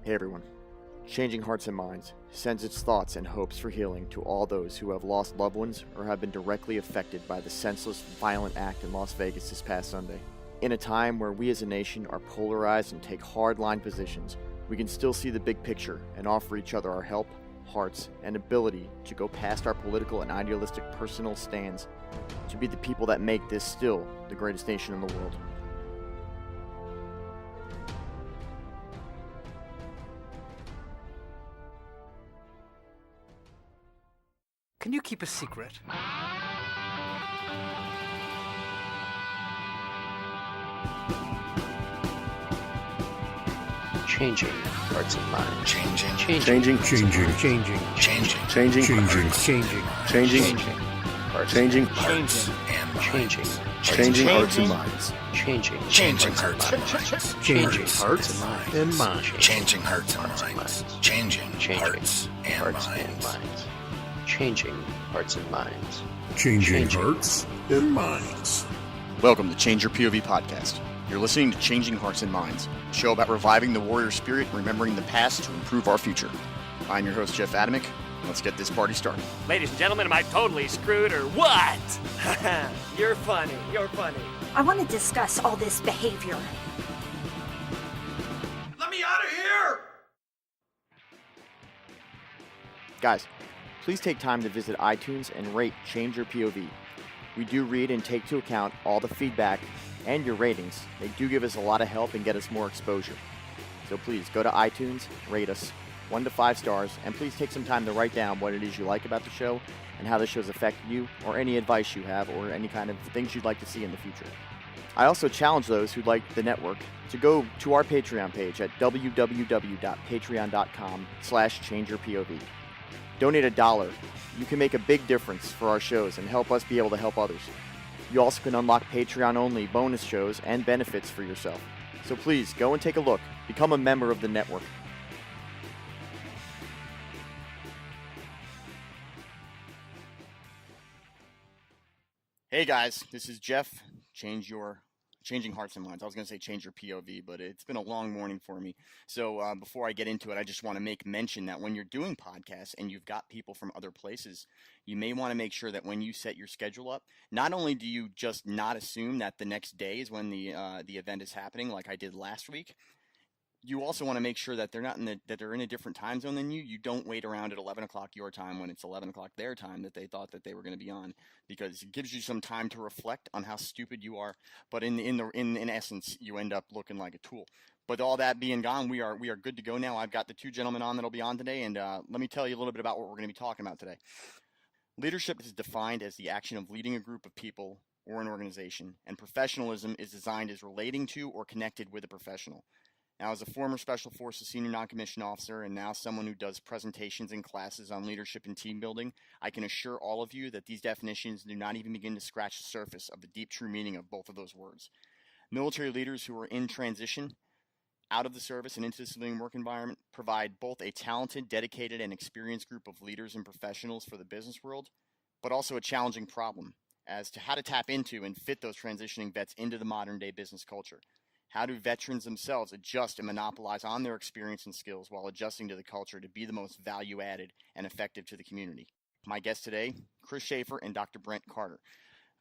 Hey everyone. Changing Hearts and Minds sends its thoughts and hopes for healing to all those who have lost loved ones or have been directly affected by the senseless, violent act in Las Vegas this past Sunday. In a time where we as a nation are polarized and take hard-line positions, we can still see the big picture and offer each other our help, hearts, and ability to go past our political and idealistic personal stands to be the people that make this still the greatest nation in the world. Can you keep a secret? Changing hearts and minds. Changing hearts and minds. Changing hearts and minds. Changing hearts and minds. Changing hearts and minds. Changing hearts and minds. Changing hearts and minds. Changing hearts and minds. Welcome to Change Your POV podcast. You're listening to Changing Hearts and Minds, a show about reviving the warrior spirit and remembering the past to improve our future. I'm your host, Jeff Adamec. Let's get this party started. Ladies and gentlemen, am I totally screwed or what? You're funny. I want to discuss all this behavior. Let me out of here! Guys, please take time to visit iTunes and rate Change Your POV. We do read and take into account all the feedback and your ratings. They do give us a lot of help and get us more exposure. So please go to iTunes, rate us 1 to 5 stars, and please take some time to write down what it is you like about the show and how the show's affected you, or any advice you have, or any kind of things you'd like to see in the future. I also challenge those who'd like the network to go to our Patreon page at www.patreon.com/changeyourpov. Donate $1. You can make a big difference for our shows and help us be able to help others. You also can unlock Patreon-only bonus shows and benefits for yourself. So please, go and take a look. Become a member of the network. Hey guys, this is Jeff. Changing Hearts and Minds. I was going to say change your POV, but it's been a long morning for me. So before I get into it, I just want to make mention that when you're doing podcasts and you've got people from other places, you may want to make sure that when you set your schedule up, not only do you just not assume that the next day is when the event is happening, like I did last week, you also want to make sure that they're in a different time zone than you. You don't wait around at 11 o'clock your time when it's 11 o'clock their time that they thought that they were going to be on, because it gives you some time to reflect on how stupid you are. But in essence, you end up looking like a tool. But all that being gone, we are good to go now. I've got the 2 gentlemen on that'll be on today, and let me tell you a little bit about what we're going to be talking about today. Leadership is defined as the action of leading a group of people or an organization, and professionalism is designed as relating to or connected with a professional. Now, as a former Special Forces senior non-commissioned officer and now someone who does presentations and classes on leadership and team building, I can assure all of you that these definitions do not even begin to scratch the surface of the deep, true meaning of both of those words. Military leaders who are in transition out of the service and into the civilian work environment provide both a talented, dedicated, and experienced group of leaders and professionals for the business world, but also a challenging problem as to how to tap into and fit those transitioning vets into the modern-day business culture. How do veterans themselves adjust and monopolize on their experience and skills while adjusting to the culture to be the most value-added and effective to the community? My guests today, Chris Schafer and Dr. Brent Carter.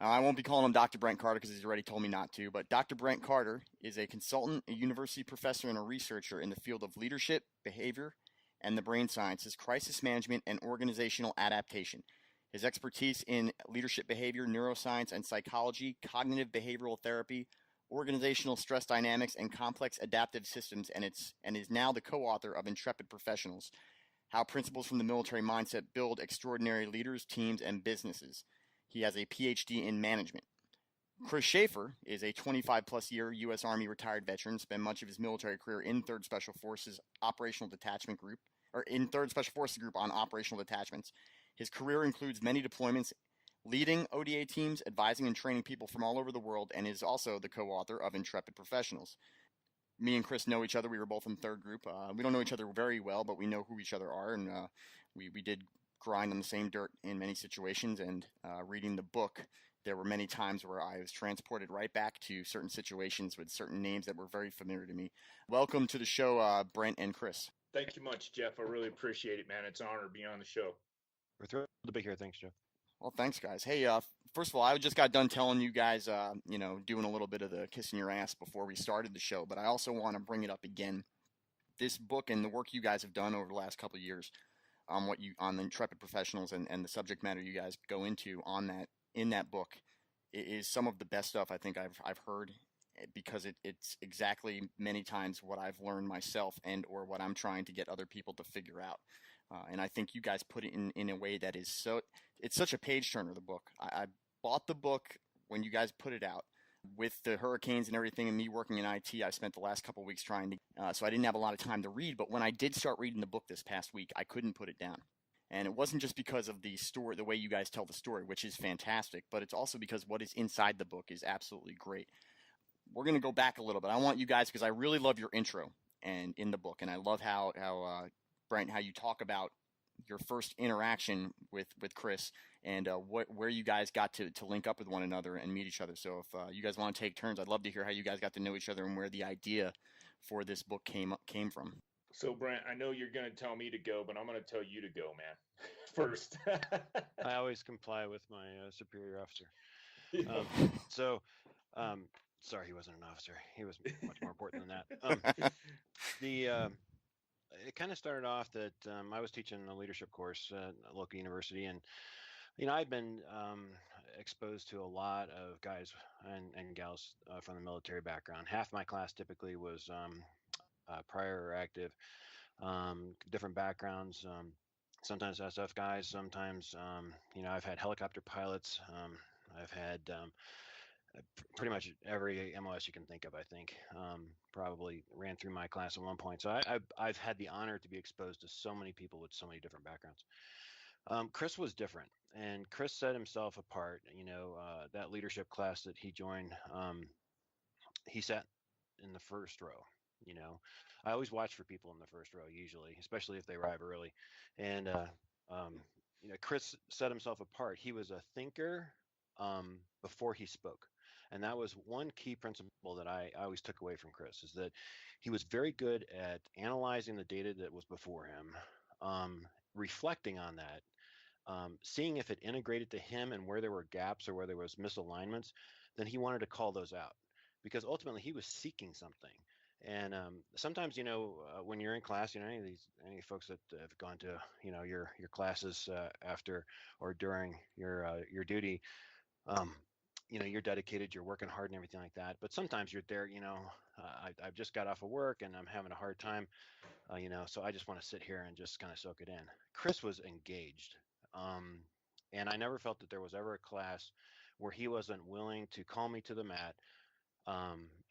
I won't be calling him Dr. Brent Carter because he's already told me not to, but Dr. Brent Carter is a consultant, a university professor, and a researcher in the field of leadership, behavior, and the brain sciences, crisis management, and organizational adaptation. His expertise in leadership behavior, neuroscience, and psychology, cognitive behavioral therapy, organizational stress dynamics, and complex adaptive systems, and is now the co-author of Intrepid Professionals, How Principles from the Military Mindset Build Extraordinary Leaders, Teams, and Businesses. He has a PhD in management. Chris Schafer is a 25-plus year U.S. Army retired veteran, spent much of his military career in 3rd Special Forces Operational Detachment Group, or in 3rd Special Forces Group on operational detachments. His career includes many deployments, leading ODA teams, advising and training people from all over the world, and is also the co-author of Intrepid Professionals. Me and Chris know each other. We were both in 3rd Group. We don't know each other very well, but we know who each other are, and we did grind on the same dirt in many situations, and reading the book there were many times where I was transported right back to certain situations with certain names that were very familiar to me. Welcome to the show, Brent and Chris. Thank you much, Jeff. I really appreciate it, man. It's an honor to be on the show. We're thrilled to be here. Thanks, Jeff. Well, thanks, guys. Hey, first of all, I just got done telling you guys, doing a little bit of the kissing your ass before we started the show, but I also want to bring it up again. This book and the work you guys have done over the last couple of years, on the Intrepid Professionals and the subject matter you guys go into in that book, is some of the best stuff I think I've heard, because it's exactly many times what I've learned myself or what I'm trying to get other people to figure out. And I think you guys put it in a way that is it's such a page turner, the book. I bought the book when you guys put it out. With the hurricanes and everything and me working in IT, I spent the last couple of weeks trying to, so I didn't have a lot of time to read. But when I did start reading the book this past week, I couldn't put it down. And it wasn't just because of the story, the way you guys tell the story, which is fantastic, but it's also because what is inside the book is absolutely great. We're going to go back a little bit. I want you guys, because I really love your intro and in the book, and I love how Brent, how you talk about your first interaction with Chris and where you guys got to link up with one another and meet each other. So if you guys want to take turns, I'd love to hear how you guys got to know each other and where the idea for this book came from. So, Brent, I know you're going to tell me to go, but I'm going to tell you to go, man, first. I always comply with my superior officer. Sorry, he wasn't an officer. He was much more important than that. It kind of started off that I was teaching a leadership course at a local university, and I'd been exposed to a lot of guys and gals from the military background. Half my class typically was prior or active, different backgrounds. Sometimes SF guys, sometimes I've had helicopter pilots. I've had pretty much every MOS you can think of, I think, probably ran through my class at one point. So I've had the honor to be exposed to so many people with so many different backgrounds. Chris was different, and Chris set himself apart. That leadership class that he joined, he sat in the first row. I always watch for people in the first row, usually, especially if they arrive early. And Chris set himself apart. He was a thinker before he spoke. And that was one key principle that I always took away from Chris, is that he was very good at analyzing the data that was before him, reflecting on that, seeing if it integrated to him and where there were gaps or where there was misalignments. Then he wanted to call those out, because ultimately he was seeking something. And sometimes, when you're in class, any folks that have gone to, your classes after or during your duty, you're dedicated, you're working hard and everything like that. But sometimes you're there, I've just got off of work and I'm having a hard time, so I just want to sit here and just kind of soak it in. Chris was engaged. And I never felt that there was ever a class where he wasn't willing to call me to the mat,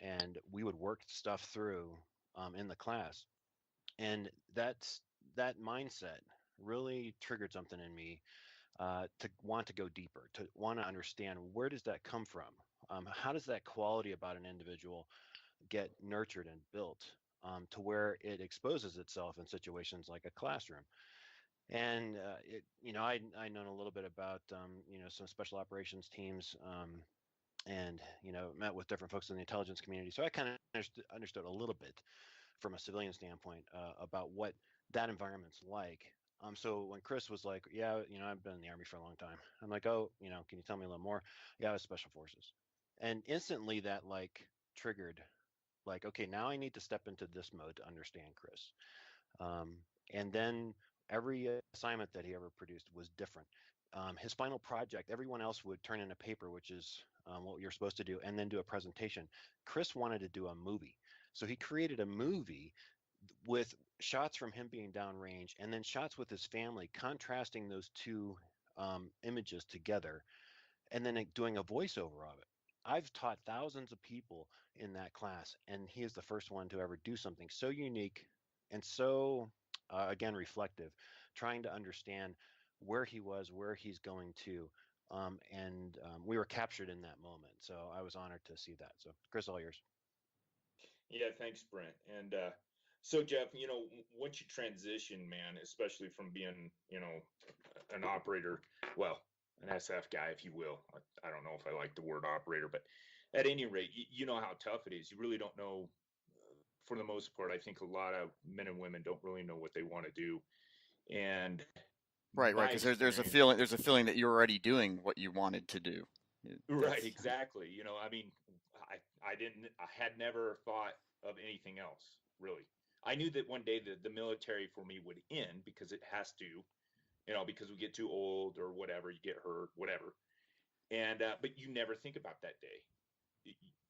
and we would work stuff through in the class. And that mindset really triggered something in me, to want to go deeper, to want to understand, where does that come from? How does that quality about an individual get nurtured and built to where it exposes itself in situations like a classroom? And I known a little bit about some special operations teams, and met with different folks in the intelligence community. So I kind of understood a little bit from a civilian standpoint about what that environment's like. So when Chris was like, yeah, I've been in the Army for a long time. I'm like, oh, can you tell me a little more? Yeah, I was Special Forces. And instantly that triggered, okay, now I need to step into this mode to understand Chris. And then every assignment that he ever produced was different. His final project, everyone else would turn in a paper, which is what you're supposed to do, and then do a presentation. Chris wanted to do a movie. So he created a movie with shots from him being downrange, and then shots with his family, contrasting those two images together, and then doing a voiceover of it. I've taught thousands of people in that class, and he is the first one to ever do something so unique and so, again, reflective, trying to understand where he was, where he's going to, and we were captured in that moment. So I was honored to see that. So Chris, all yours. Yeah, thanks, Brent. And so, Jeff, once you transition, man, especially from being, an operator, well, an SF guy, if you will. I don't know if I like the word operator, but at any rate, you know how tough it is. You really don't know. For the most part, I think a lot of men and women don't really know what they want to do, and Right, my because there's a experience, feeling that you're already doing what you wanted to do. right, exactly. I mean, I had never thought of anything else really. I knew that one day the military for me would end because it has to, because we get too old or whatever, you get hurt, whatever. And but you never think about that day.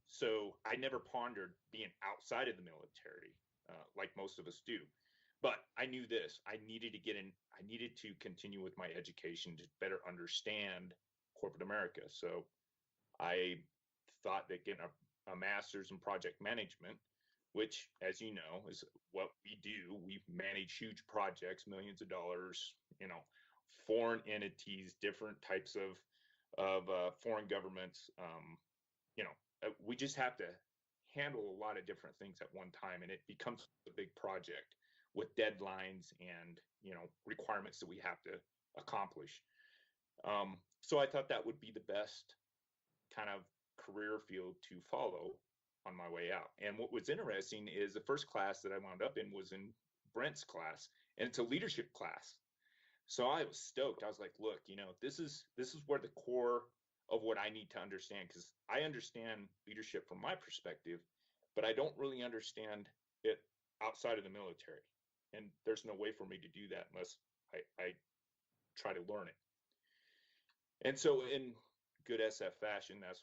So I never pondered being outside of the military, like most of us do. But I knew this: I needed to get in. I needed to continue with my education to better understand corporate America. So I thought that getting a master's in project management, which, as you know, is what we do. We manage huge projects, millions of dollars, foreign entities, different types of foreign governments. We just have to handle a lot of different things at one time, and it becomes a big project with deadlines and requirements that we have to accomplish. So I thought that would be the best kind of career field to follow on my way out. And what was interesting is the first class that I wound up in was in Brent's class, and it's a leadership class. So I was stoked. I was like, look, this is where the core of what I need to understand, because I understand leadership from my perspective, but I don't really understand it outside of the military. And there's no way for me to do that unless I try to learn it. And so in good SF fashion, that's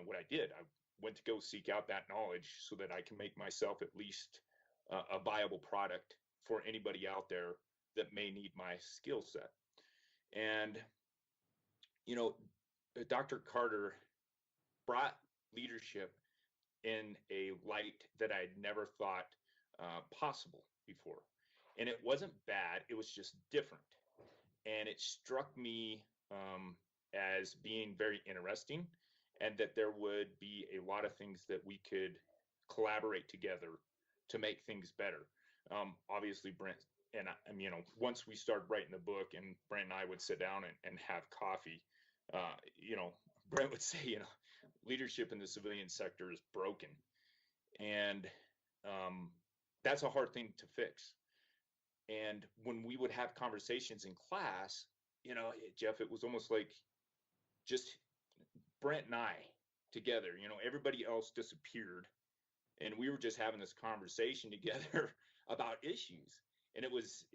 what I did. I went to go seek out that knowledge so that I can make myself at least a viable product for anybody out there that may need my skill set. And Dr. Carter brought leadership in a light that I'd never thought possible before. And it wasn't bad, it was just different. And it struck me as being very interesting, and that there would be a lot of things that we could collaborate together to make things better. Obviously, Brent and I, once we started writing the book and Brent and I would sit down and have coffee, Brent would say, leadership in the civilian sector is broken. And that's a hard thing to fix. And when we would have conversations in class, Jeff, it was almost like just Brent and I together, everybody else disappeared. And we were just having this conversation together about issues. And it was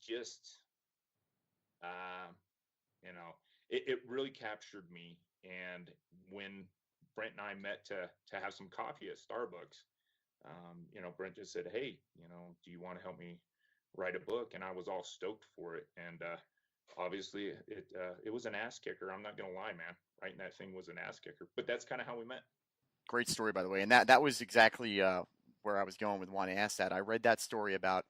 just, it really captured me. And when Brent and I met to have some coffee at Starbucks, Brent just said, hey, do you want to help me write a book? And I was all stoked for it. And obviously it was an ass kicker. I'm not going to lie, man. Writing that thing was an ass kicker. But that's kind of how we met. Great story, by the way. And that was exactly where I was going with wanting to ask that. I read that story about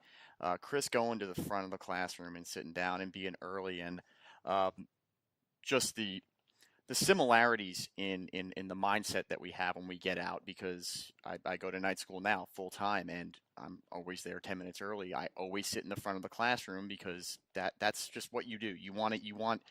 Chris going to the front of the classroom and sitting down and being early, and just the similarities in the mindset that we have when we get out, because I go to night school now full time, and I'm always there 10 minutes early. I always sit in the front of the classroom because that's just what you do. You want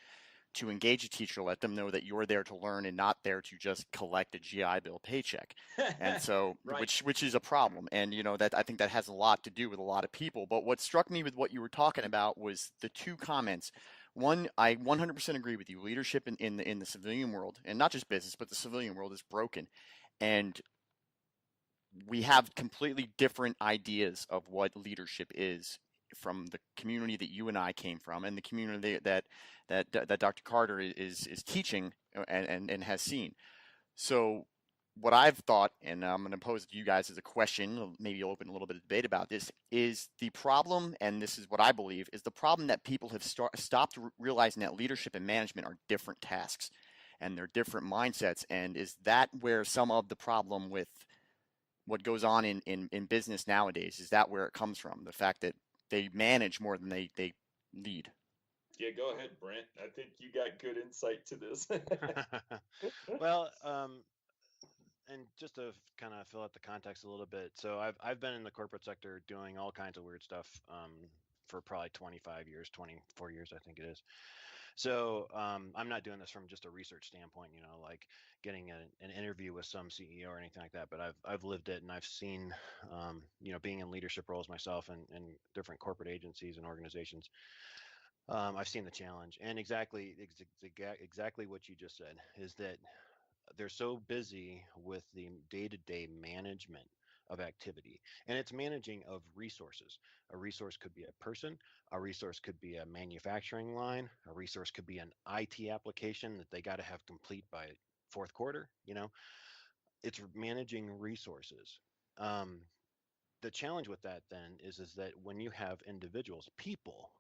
to engage a teacher, let them know that you're there to learn and not there to just collect a GI Bill paycheck. And so, right. which is a problem. And, that I think that has a lot to do with a lot of people. But what struck me with what you were talking about was the two comments. One, I 100% agree with you. Leadership in the civilian world, and not just business, but the civilian world, is broken. And we have completely different ideas of what leadership is from the community that you and I came from, and the community that Dr. Carter is teaching and has seen. So what I've thought, and I'm going to pose it to you guys as a question, maybe open a little bit of debate about this, is the problem, and this is what I believe, is the problem that people have stopped realizing that leadership and management are different tasks, and they're different mindsets. And is that where some of the problem with what goes on in business nowadays, is that where it comes from? The fact that they manage more than they lead. Yeah, go ahead, Brent. I think you got good insight to this. Well, and just to kind of fill out the context a little bit, so I've been in the corporate sector doing all kinds of weird stuff for probably 25 years, 24 years, I think it is. So I'm not doing this from just a research standpoint, like getting an interview with some CEO or anything like that. But I've lived it, and I've seen, being in leadership roles myself in different corporate agencies and organizations. I've seen the challenge, and exactly what you just said is that they're so busy with the day-to-day management of activity, and it's managing of resources. A resource could be a person, a resource could be a manufacturing line, a resource could be an IT application that they got to have complete by fourth quarter. It's managing resources. um, the challenge with that then is that when you have individuals, people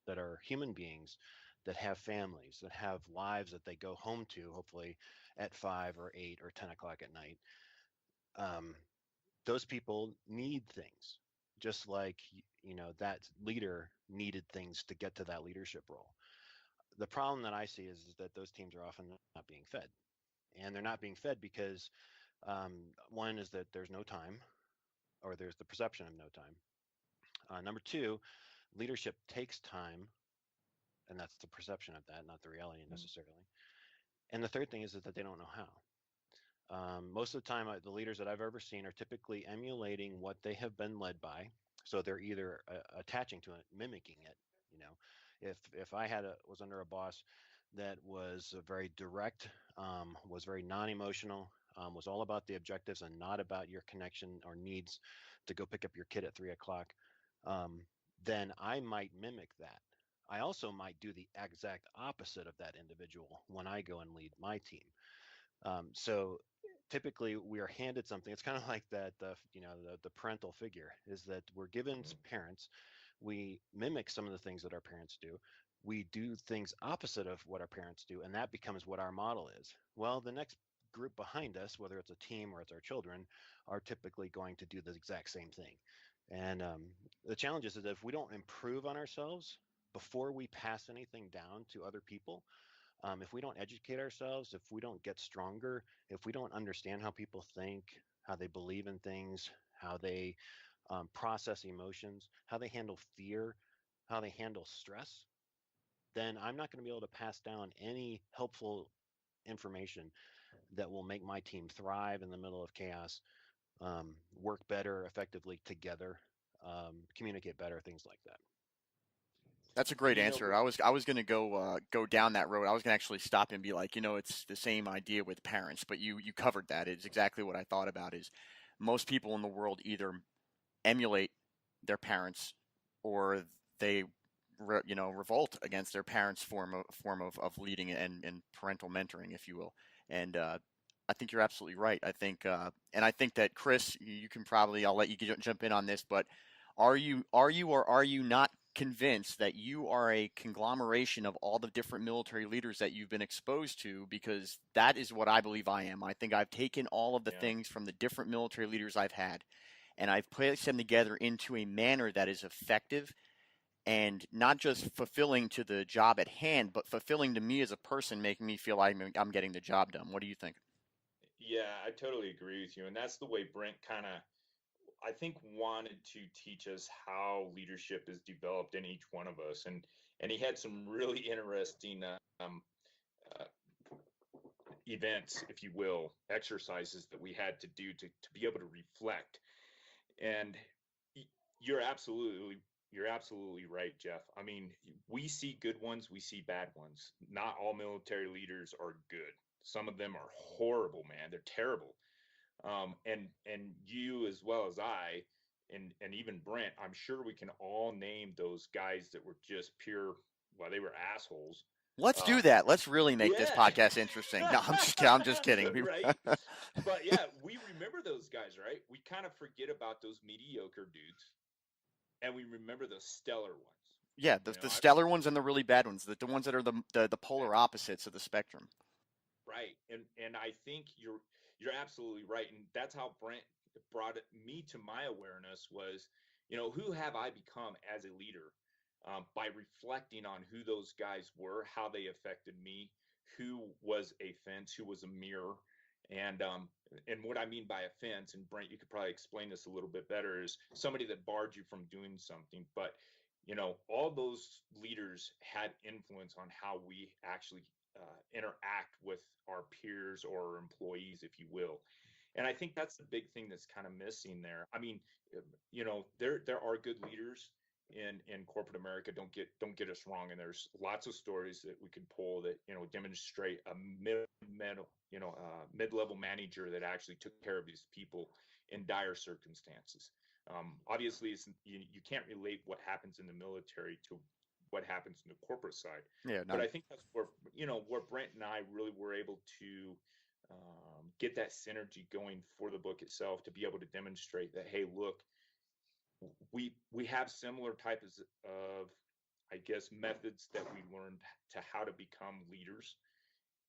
that are human beings, that have families, that have lives that they go home to, hopefully at 5 or 8 or 10 o'clock at night, um, those people need things, just like that leader needed things to get to that leadership role. The problem that I see is that those teams are often not being fed, and they're not being fed because one is that there's no time, or there's the perception of no time. Number two, leadership takes time, and that's the perception of that, not the reality necessarily. And the third thing is that they don't know how. Most of the time, the leaders that I've ever seen are typically emulating what they have been led by. So they're either attaching to it, mimicking it. If I was under a boss that was very direct, was very non-emotional, was all about the objectives and not about your connection or needs to go pick up your kid at 3 o'clock, then I might mimic that. I also might do the exact opposite of that individual when I go and lead my team. So typically we are handed something. It's kind of like that, the parental figure is that we're given parents. We mimic some of the things that our parents do. We do things opposite of what our parents do, and that becomes what our model is. Well, the next group behind us, whether it's a team or it's our children, are typically going to do the exact same thing. And the challenge is that if we don't improve on ourselves before we pass anything down to other people, if we don't educate ourselves, if we don't get stronger, if we don't understand how people think, how they believe in things, how they process emotions, how they handle fear, how they handle stress, then I'm not going to be able to pass down any helpful information that will make my team thrive in the middle of chaos, work better effectively together, communicate better, things like that. That's a great answer. I was going to go down that road. I was going to actually stop and be like, it's the same idea with parents, but you covered that. It's exactly what I thought about. Is most people in the world either emulate their parents, or they revolt against their parents' form of leading and parental mentoring, if you will. And I think you're absolutely right. I think that Chris, you can probably, I'll let you jump in on this, but are you or are you not convinced that you are a conglomeration of all the different military leaders that you've been exposed to? Because that is what I believe I am. I think I've taken all of the things from the different military leaders I've had, and I've placed them together into a manner that is effective and not just fulfilling to the job at hand, but fulfilling to me as a person, making me feel like I'm getting the job done. What do you think? Yeah, I totally agree with you. And that's the way Brent kind of, I think, wanted to teach us how leadership is developed in each one of us. And he had some really interesting uh, events, if you will, exercises that we had to do to be able to reflect. And you're absolutely you're absolutely right, Jeff. I mean, we see good ones, we see bad ones. Not all military leaders are good. Some of them are horrible, man. They're terrible. And you as well as I, and even Brent, I'm sure we can all name those guys that were just pure, well, they were assholes. Let's do Um, that. Let's really make this yeah. podcast interesting. No, I'm just kidding. I'm just kidding. Right. But yeah, we remember those guys, right? We kind of forget about those mediocre dudes, and we remember the stellar ones. Yeah, You know, the I stellar ones and the really bad ones, the ones that are the polar opposites of the spectrum. right. And I think you're absolutely right, and that's how Brent brought me to my awareness was, who have I become as a leader, by reflecting on who those guys were, how they affected me, who was a fence, who was a mirror. And what I mean by offense, and Brent, you could probably explain this a little bit better, is somebody that barred you from doing something. But all those leaders had influence on how we actually interact with our peers or employees, if you will. And I think that's the big thing that's kind of missing there. I mean, there are good leaders in corporate America. Don't get us wrong. And there's lots of stories that we could pull that demonstrate a mid-level manager that actually took care of these people in dire circumstances. Obviously, you can't relate what happens in the military to what happens in the corporate side. Yeah, but I think that's where where Brent and I really were able to get that synergy going for the book itself, to be able to demonstrate that, hey, look, we have similar types of, I guess, methods that we learned to how to become leaders,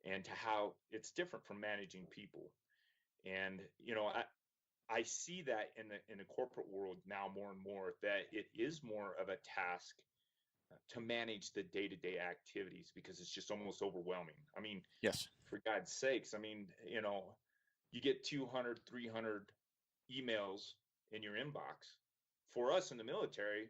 and to how it's different from managing people. And I see that in the corporate world now more and more, that it is more of a task to manage the day-to-day activities, because it's just almost overwhelming. I mean, yes, for God's sakes, I mean, you get 200, 300 emails in your inbox. For us in the military,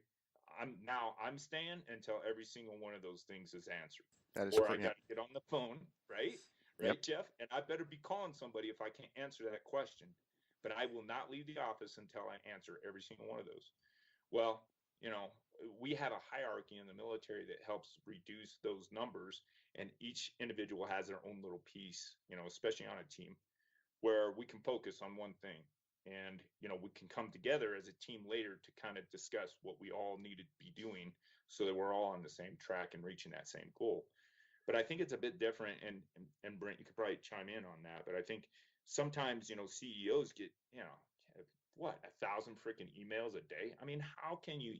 I'm staying until every single one of those things is answered. that is Or correct. I got to get on the phone, right? Right, Yep. Jeff? And I better be calling somebody if I can't answer that question. But I will not leave the office until I answer every single one of those. Well, we have a hierarchy in the military that helps reduce those numbers, and each individual has their own little piece, especially on a team, where we can focus on one thing. And we can come together as a team later to kind of discuss what we all need to be doing, so that we're all on the same track and reaching that same goal. But I think it's a bit different, and Brent, you could probably chime in on that. But I think sometimes CEOs get what, 1,000 freaking emails a day. I mean, how can you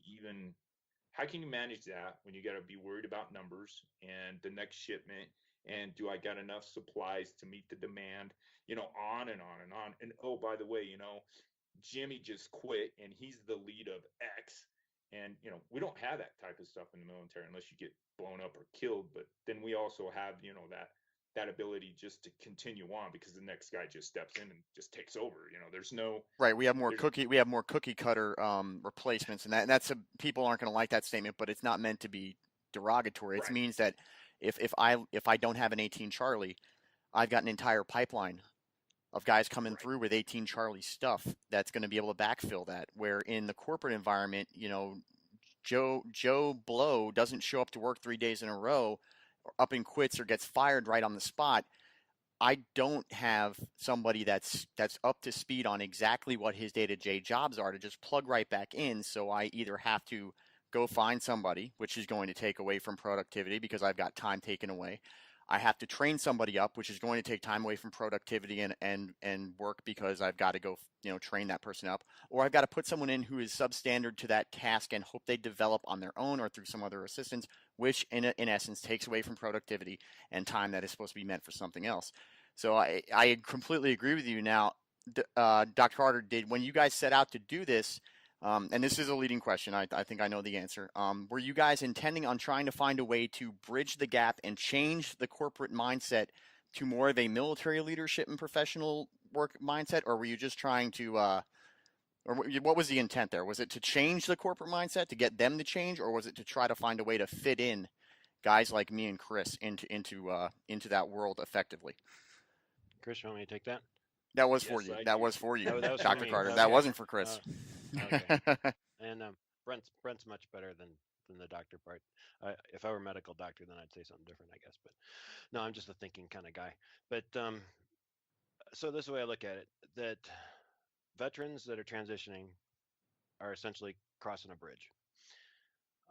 manage that when you got to be worried about numbers and the next shipment, and do I got enough supplies to meet the demand, on and on and on. And oh, by the way, Jimmy just quit and he's the lead of X. And we don't have that type of stuff in the military unless you get blown up or killed. But then we also have that ability just to continue on, because the next guy just steps in and just takes over. There's no Right. We have more cookie cutter replacements, and that's people aren't going to like that statement, but it's not meant to be derogatory. It Right. means that if I don't have an 18 Charlie, I've got an entire pipeline of guys coming through with 18 Charlie stuff that's going to be able to backfill that. Where in the corporate environment, Joe Blow doesn't show up to work 3 days in a row, or up and quits, or gets fired right on the spot. I don't have somebody that's up to speed on exactly what his day-to-day jobs are to just plug right back in. So I either have to go find somebody, which is going to take away from productivity because I've got time taken away. I have to train somebody up, which is going to take time away from productivity and work, because I've got to go, train that person up. Or I've got to put someone in who is substandard to that task and hope they develop on their own or through some other assistance, which in essence takes away from productivity and time that is supposed to be meant for something else. So I completely agree with you. Now, Dr. Carter, when you guys set out to do this, and this is a leading question, I think I know the answer, were you guys intending on trying to find a way to bridge the gap and change the corporate mindset to more of a military leadership and professional work mindset, or were you just trying to, or what was the intent there? Was it to change the corporate mindset, to get them to change, or was it to try to find a way to fit in guys like me and Chris into that world effectively? Chris, you want me to take that? That was for you. That was for you, Dr. Carter. Okay. That wasn't for Chris. Okay. And Brent's much better than the doctor part. If I were a medical doctor, then I'd say something different, I guess. But no, I'm just a thinking kind of guy. But so this is the way I look at it: that veterans that are transitioning are essentially crossing a bridge.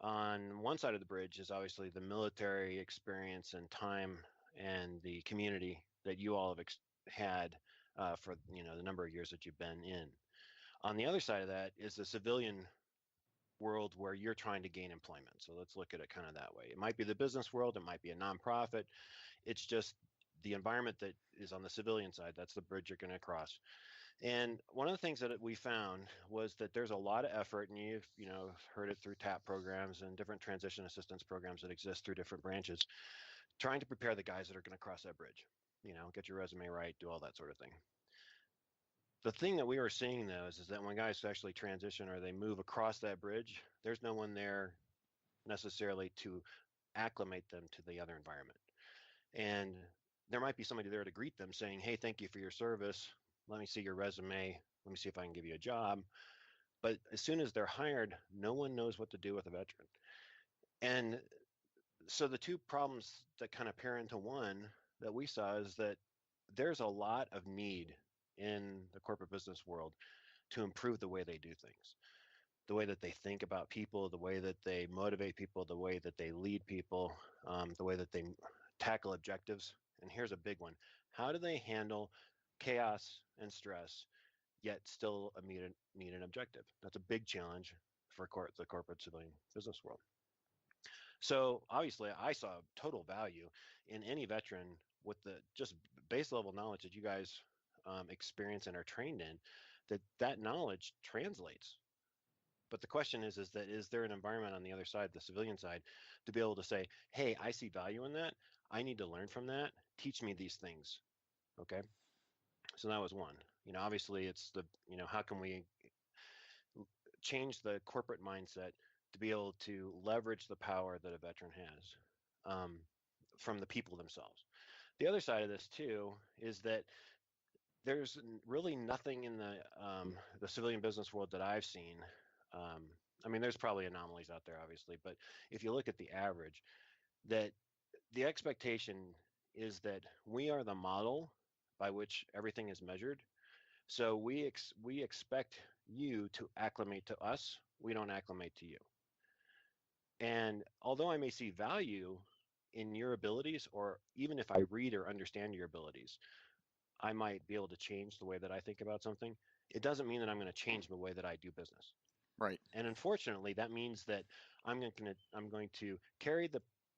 On one side of the bridge is obviously the military experience and time and the community that you all have had for the number of years that you've been in. On the other side of that is the civilian world where you're trying to gain employment. So let's look at it kind of that way. It might be the business world, it might be a nonprofit. It's just the environment that is on the civilian side. That's the bridge you're going to cross. And one of the things that we found was that there's a lot of effort, and you've heard it through TAP programs and different transition assistance programs that exist through different branches, trying to prepare the guys that are going to cross that bridge. Get your resume right, do all that sort of thing. The thing that we were seeing though is that when guys actually transition or they move across that bridge, there's no one there necessarily to acclimate them to the other environment. And there might be somebody there to greet them saying, hey, thank you for your service. Let me see your resume. Let me see if I can give you a job. But as soon as they're hired, no one knows what to do with a veteran. And so the two problems that kind of pair into one that we saw is that there's a lot of need in the corporate business world to improve the way they do things, the way that they think about people, the way that they motivate people, the way that they lead people, the way that they tackle objectives. And here's a big one. How do they handle chaos and stress, yet still meet an objective? That's a big challenge for the corporate civilian business world. So obviously, I saw total value in any veteran with the just base level knowledge that you guys experience and are trained in, that knowledge translates. But the question is that is there an environment on the other side, the civilian side, to be able to say, hey, I see value in that. I need to learn from that. Teach me these things. Okay. So that was one. Obviously it's how can we change the corporate mindset to be able to leverage the power that a veteran has from the people themselves. The other side of this too is that there's really nothing in the civilian business world that I've seen. I mean, there's probably anomalies out there, obviously, but if you look at the average, that the expectation is that we are the model by which everything is measured. So we expect you to acclimate to us. We don't acclimate to you. And although I may see value in your abilities, or even if I read or understand your abilities, I might be able to change the way that I think about something. It doesn't mean that I'm going to change the way that I do business. Right. And unfortunately, that means that I'm going to carry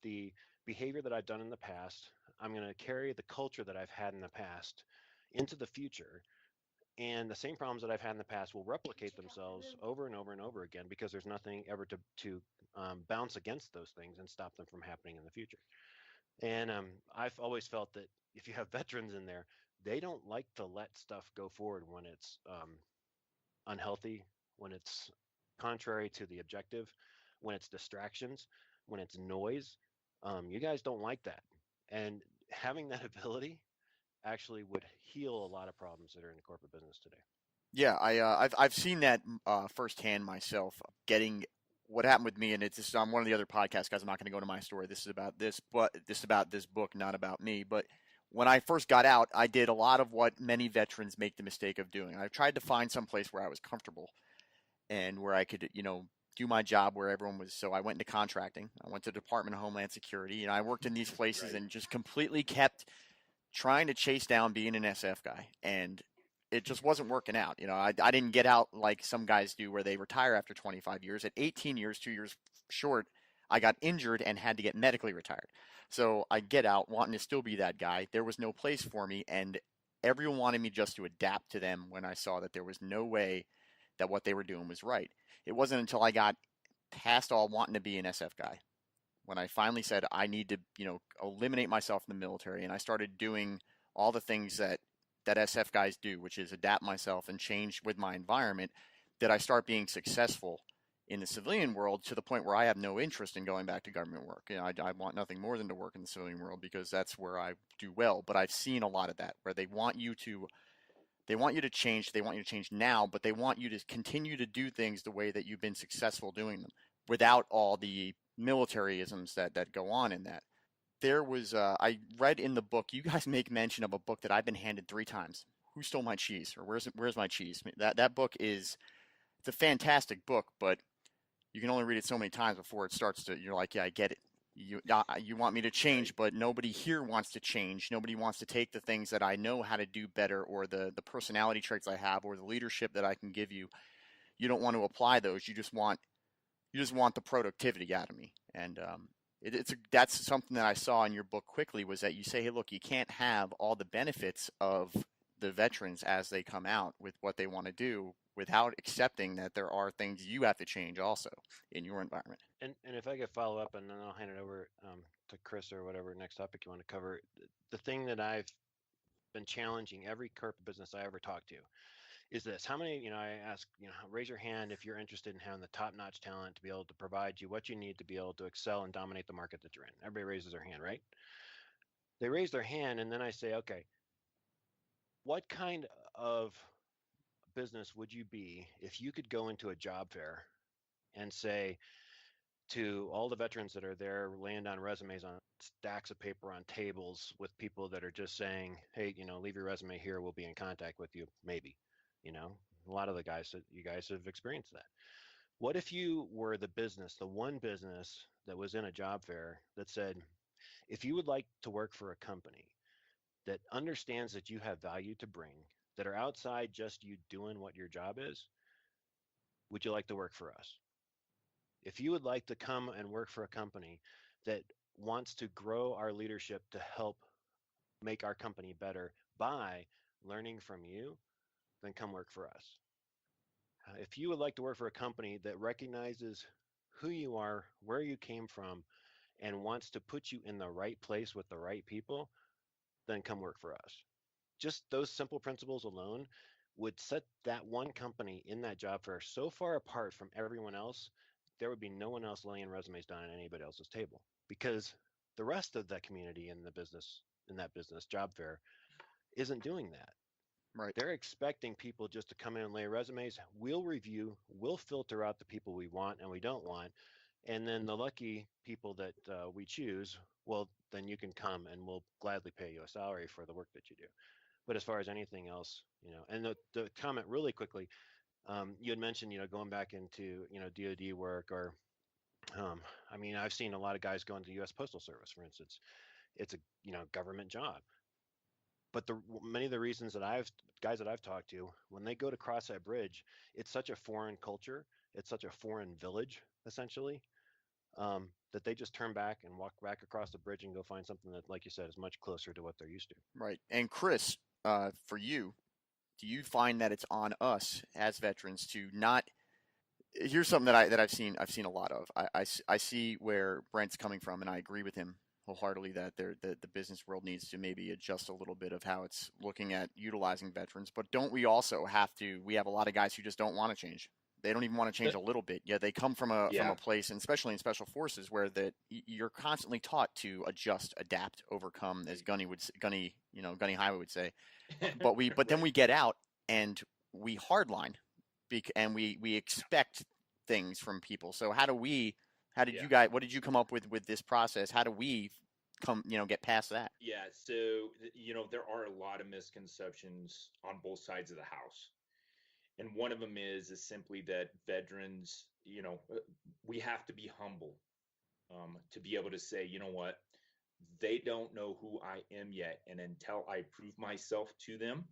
the behavior that I've done in the past. I'm going to carry the culture that I've had in the past into the future. And the same problems that I've had in the past will replicate themselves over and over and over again because there's nothing ever to bounce against those things and stop them from happening in the future. And I've always felt that if you have veterans in there, they don't like to let stuff go forward when it's unhealthy, when it's contrary to the objective, when it's distractions, when it's noise. You guys don't like that. And having that ability actually would heal a lot of problems that are in the corporate business today. Yeah, I've seen that firsthand myself. Getting what happened with me, and it's just on one of the other podcast guys. I'm not going to go to my story. This is about this, but this is about this book, not about me. But when I first got out, I did a lot of what many veterans make the mistake of doing. I tried to find some place where I was comfortable and where I could, do my job where everyone was. So I went into contracting. I went to the Department of Homeland Security, and I worked in these places and just completely kept trying to chase down being an SF guy. And it just wasn't working out. I didn't get out like some guys do where they retire after 25 years. At 18 years, 2 years short, I got injured and had to get medically retired. So I get out wanting to still be that guy. There was no place for me, and everyone wanted me just to adapt to them when I saw that there was no way that what they were doing was right. It wasn't until I got past all wanting to be an SF guy when I finally said I need to, eliminate myself in the military, and I started doing all the things that SF guys do, which is adapt myself and change with my environment, that I start being successful in the civilian world to the point where I have no interest in going back to government work. I want nothing more than to work in the civilian world because that's where I do well. But I've seen a lot of that where they want you to change. They want you to change now, but they want you to continue to do things the way that you've been successful doing them without all the militaryisms that go on in that. There was, I read in the book, you guys make mention of a book that I've been handed 3 times. Who Stole My Cheese? Or Where's My Cheese? That book it's a fantastic book, but you can only read it so many times before it starts to, you're like, yeah, I get it. You want me to change, but nobody here wants to change. Nobody wants to take the things that I know how to do better, or the personality traits I have, or the leadership that I can give you. You don't want to apply those. You just want the productivity out of me. And that's something that I saw in your book quickly, was that you say, hey, look, you can't have all the benefits of the veterans as they come out with what they want to do without accepting that there are things you have to change also in your environment. And if I could follow up, and then I'll hand it over to Chris or whatever next topic you want to cover. The thing that I've been challenging every corporate business I ever talk to is this. How many, I ask, raise your hand if you're interested in having the top-notch talent to be able to provide you what you need to be able to excel and dominate the market that you're in. Everybody raises their hand, right? They raise their hand, and then I say, okay, what kind of business would you be if you could go into a job fair and say to all the veterans that are there laying down resumes on stacks of paper on tables with people that are just saying, hey, leave your resume here, we'll be in contact with you, maybe. A lot of the guys that you guys have experienced that. What if you were the one business that was in a job fair that said, if you would like to work for a company that understands that you have value to bring, that are outside just you doing what your job is, would you like to work for us? If you would like to come and work for a company that wants to grow our leadership to help make our company better by learning from you, then come work for us. If you would like to work for a company that recognizes who you are, where you came from, and wants to put you in the right place with the right people, then come work for us. Just those simple principles alone would set that one company in that job fair so far apart from everyone else, there would be no one else laying resumes down at anybody else's table, because the rest of that community in that business job fair isn't doing that. Right. They're expecting people just to come in and lay resumes. We'll review, we'll filter out the people we want and we don't want. And then the lucky people that we choose, well, then you can come and we'll gladly pay you a salary for the work that you do. But as far as anything else, and the comment really quickly, you had mentioned, going back into, DoD work or, I've seen a lot of guys go into the U.S. Postal Service, for instance. It's a, government job. But many of the reasons that guys that I've talked to, when they go to cross that bridge, it's such a foreign culture, it's such a foreign village, essentially, that they just turn back and walk back across the bridge and go find something that, like you said, is much closer to what they're used to. Right. And Chris, for you, do you find that it's on us as veterans to not? Here's something that I've seen a lot of. I see where Brent's coming from, and I agree with him wholeheartedly that the business world needs to maybe adjust a little bit of how it's looking at utilizing veterans. But don't we also have to? We have a lot of guys who just don't want to change. They don't even want to change a little bit. Yeah, they come from a place, and especially in special forces, where you're constantly taught to adjust, adapt, overcome, as Gunny Highway would say. But then we get out and we hardline, and we expect things from people. So what did you come up with this process? How do we get past that? Yeah, so there are a lot of misconceptions on both sides of the house. And one of them is simply that veterans, we have to be humble to be able to say, you know what, they don't know who I am yet. And until I prove myself to them,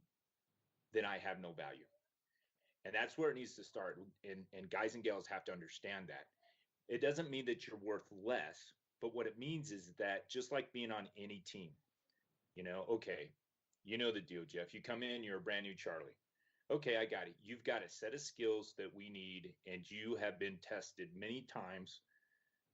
then I have no value. And that's where it needs to start. And guys and gals have to understand that. It doesn't mean that you're worth less, but what it means is that just like being on any team, okay, you know the deal, Jeff. You come in, you're a brand new Charlie. Okay, I got it. You've got a set of skills that we need, and you have been tested many times,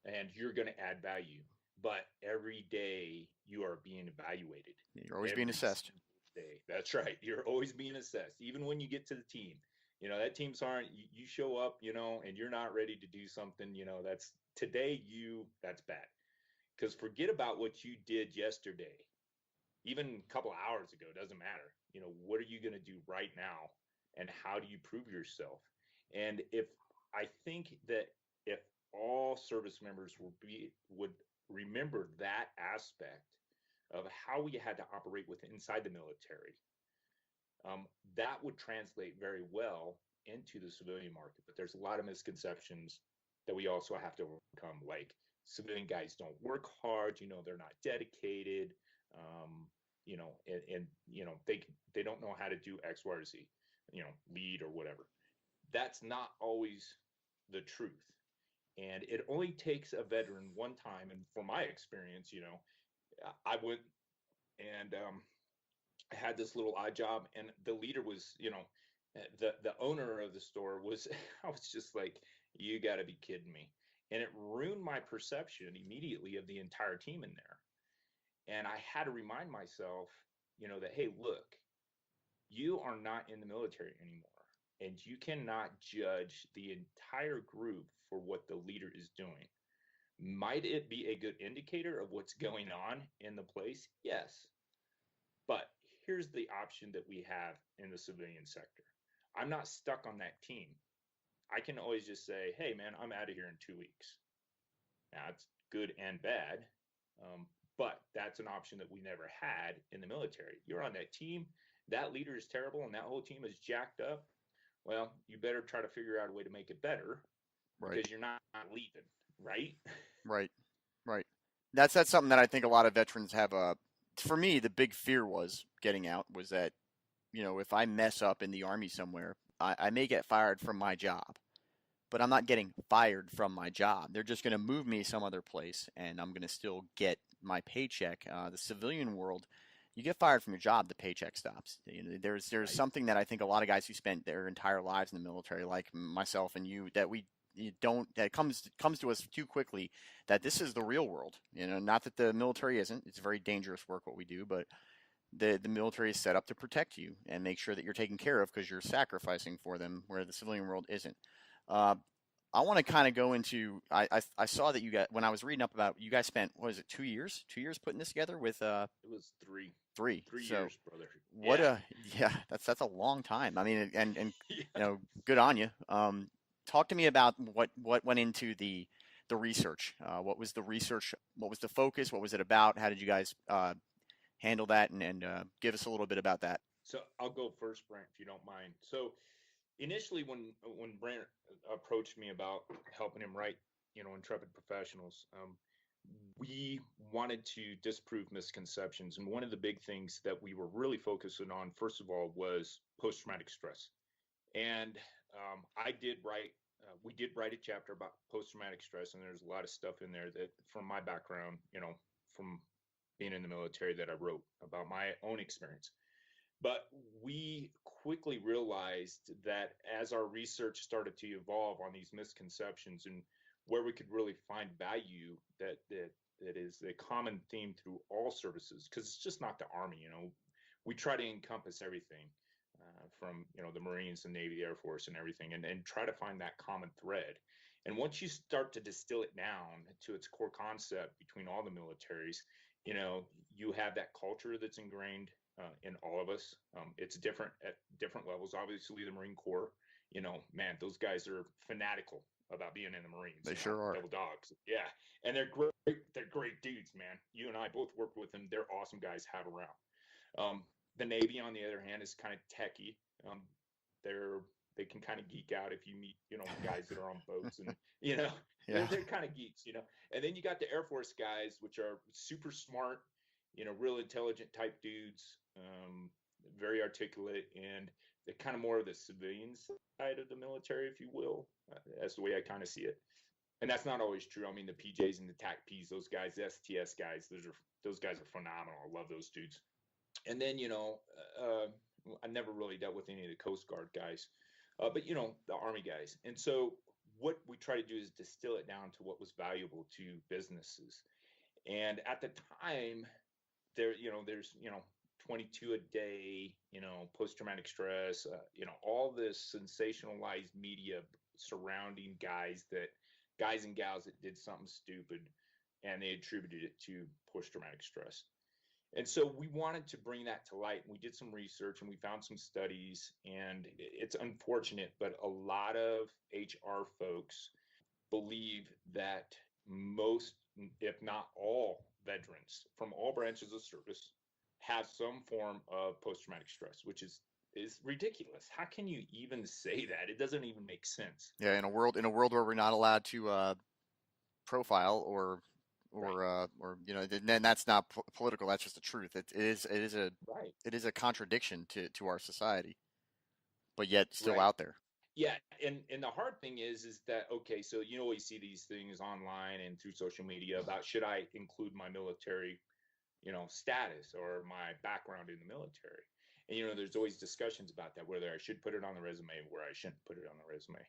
and you're going to add value. But every day you are being evaluated. You're always being assessed. Day. That's right. You're always being assessed. Even when you get to the team, that teams aren't, you show up, and you're not ready to do something, that's bad. Because forget about what you did yesterday. Even a couple of hours ago, doesn't matter. What are you going to do right now? And how do you prove yourself? And I think that if all service members would remember that aspect of how we had to operate inside the military, that would translate very well into the civilian market. But there's a lot of misconceptions that we also have to overcome, like civilian guys don't work hard, they're not dedicated, they don't know how to do X, Y, or Z, lead or whatever. That's not always the truth. And it only takes a veteran one time. And from my experience, I went and I had this little odd job, and the leader was, the owner of the store was, I was just like, you got to be kidding me. And it ruined my perception immediately of the entire team in there. And I had to remind myself, that, hey, look, you are not in the military anymore. and you cannot judge the entire group for what the leader is doing. Might it be a good indicator of what's going on in the place? Yes. But here's the option that we have in the civilian sector. I'm not stuck on that team. I can always just say, hey, man, I'm out of here in 2 weeks. Now, it's good and bad, but that's an option that we never had in the military. You're on that team, that leader is terrible, and that whole team is jacked up. Well, you better try to figure out a way to make it better because you're not leaving, right? Right. Right. That's something that I think a lot of veterans have. For me, the big fear was getting out was that, if I mess up in the Army somewhere, I may get fired from my job, but I'm not getting fired from my job. They're just going to move me some other place, and I'm going to still get my paycheck. The civilian world, you get fired from your job, the paycheck stops. There's something that I think a lot of guys who spent their entire lives in the military, like myself and you, that comes to us too quickly, that this is the real world. Not that the military isn't. It's very dangerous work what we do, but the military is set up to protect you and make sure that you're taken care of because you're sacrificing for them, where the civilian world isn't. I want to kind of go into. I saw that you got, when I was reading up about, you guys spent, what is it, 2 years? 2 years putting this together with It was three. 3 years, brother. What that's a long time. I mean, and Yeah. good on you. Talk to me about what went into the research. What was the research? What was the focus? What was it about? How did you guys handle that? And give us a little bit about that. So I'll go first, Brent, if you don't mind. So initially, when Brent approached me about helping him write, Intrepid Professionals, we wanted to disprove misconceptions. And one of the big things that we were really focusing on, first of all, was post-traumatic stress. And we did write a chapter about post-traumatic stress, and there's a lot of stuff in there that, from my background, from being in the military, that I wrote about my own experience. But we quickly realized that as our research started to evolve on these misconceptions and where we could really find value, that is a common theme through all services, because it's just not the Army. We try to encompass everything from the Marines and Navy, Air Force, and everything, and try to find that common thread. And once you start to distill it down to its core concept between all the militaries, you have that culture that's ingrained in all of us. It's different at different levels. Obviously, the Marine Corps, man, those guys are fanatical about being in the Marines. They sure are. Devil dogs. Yeah. And they're great. They're great dudes, man. You and I both worked with them. They're awesome guys to have around. The Navy, on the other hand, is kind of techie. They can kind of geek out if you meet, guys that are on boats, and Yeah. they're kind of geeks, And then you got the Air Force guys, which are super smart, real intelligent type dudes, very articulate, and they're kind of more of the civilian side of the military, if you will. That's the way I kind of see it. And that's not always true. I mean, the PJs and the TAC-Ps, those guys, the STS guys, those guys are phenomenal. I love those dudes. And then, I never really dealt with any of the Coast Guard guys, but, the Army guys. And so what we try to do is distill it down to what was valuable to businesses. And at the time, there's 22 a day, post-traumatic stress, all this sensationalized media surrounding guys and gals that did something stupid, and they attributed it to post-traumatic stress. And so we wanted to bring that to light. We did some research and we found some studies, and it's unfortunate, but a lot of HR folks believe that most, if not all, veterans from all branches of service have some form of post-traumatic stress, which is ridiculous. How can you even say that? It doesn't even make sense. Yeah, in a world where we're not allowed to profile or then that's not political. That's just the truth. It is a contradiction to our society, but yet still out there. Yeah, and the hard thing is that, okay, so you always see these things online and through social media about, should I include my military, status or my background in the military? And there's always discussions about that, whether I should put it on the resume or where I shouldn't put it on the resume.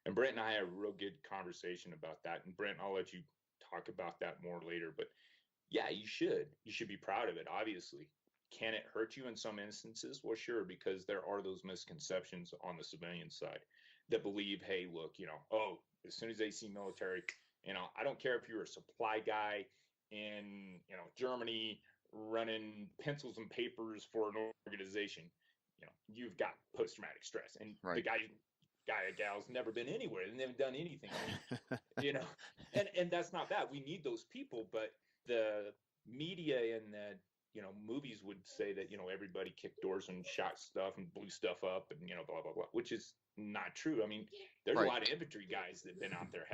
And Brent and I had a real good conversation about that. And Brent, I'll let you talk about that more later, but yeah, you should be proud of it, obviously. Can it hurt you in some instances? Well, sure, because there are those misconceptions on the civilian side that believe, hey, look, oh, as soon as they see military, I don't care if you're a supply guy in, Germany running pencils and papers for an organization, you've got post-traumatic stress. And the guy or gal's never been anywhere and they've done anything. And that's not bad. We need those people, but the media and the movies would say that everybody kicked doors and shot stuff and blew stuff up and blah blah blah, which is not true. I mean, there's a lot of infantry guys that have been out there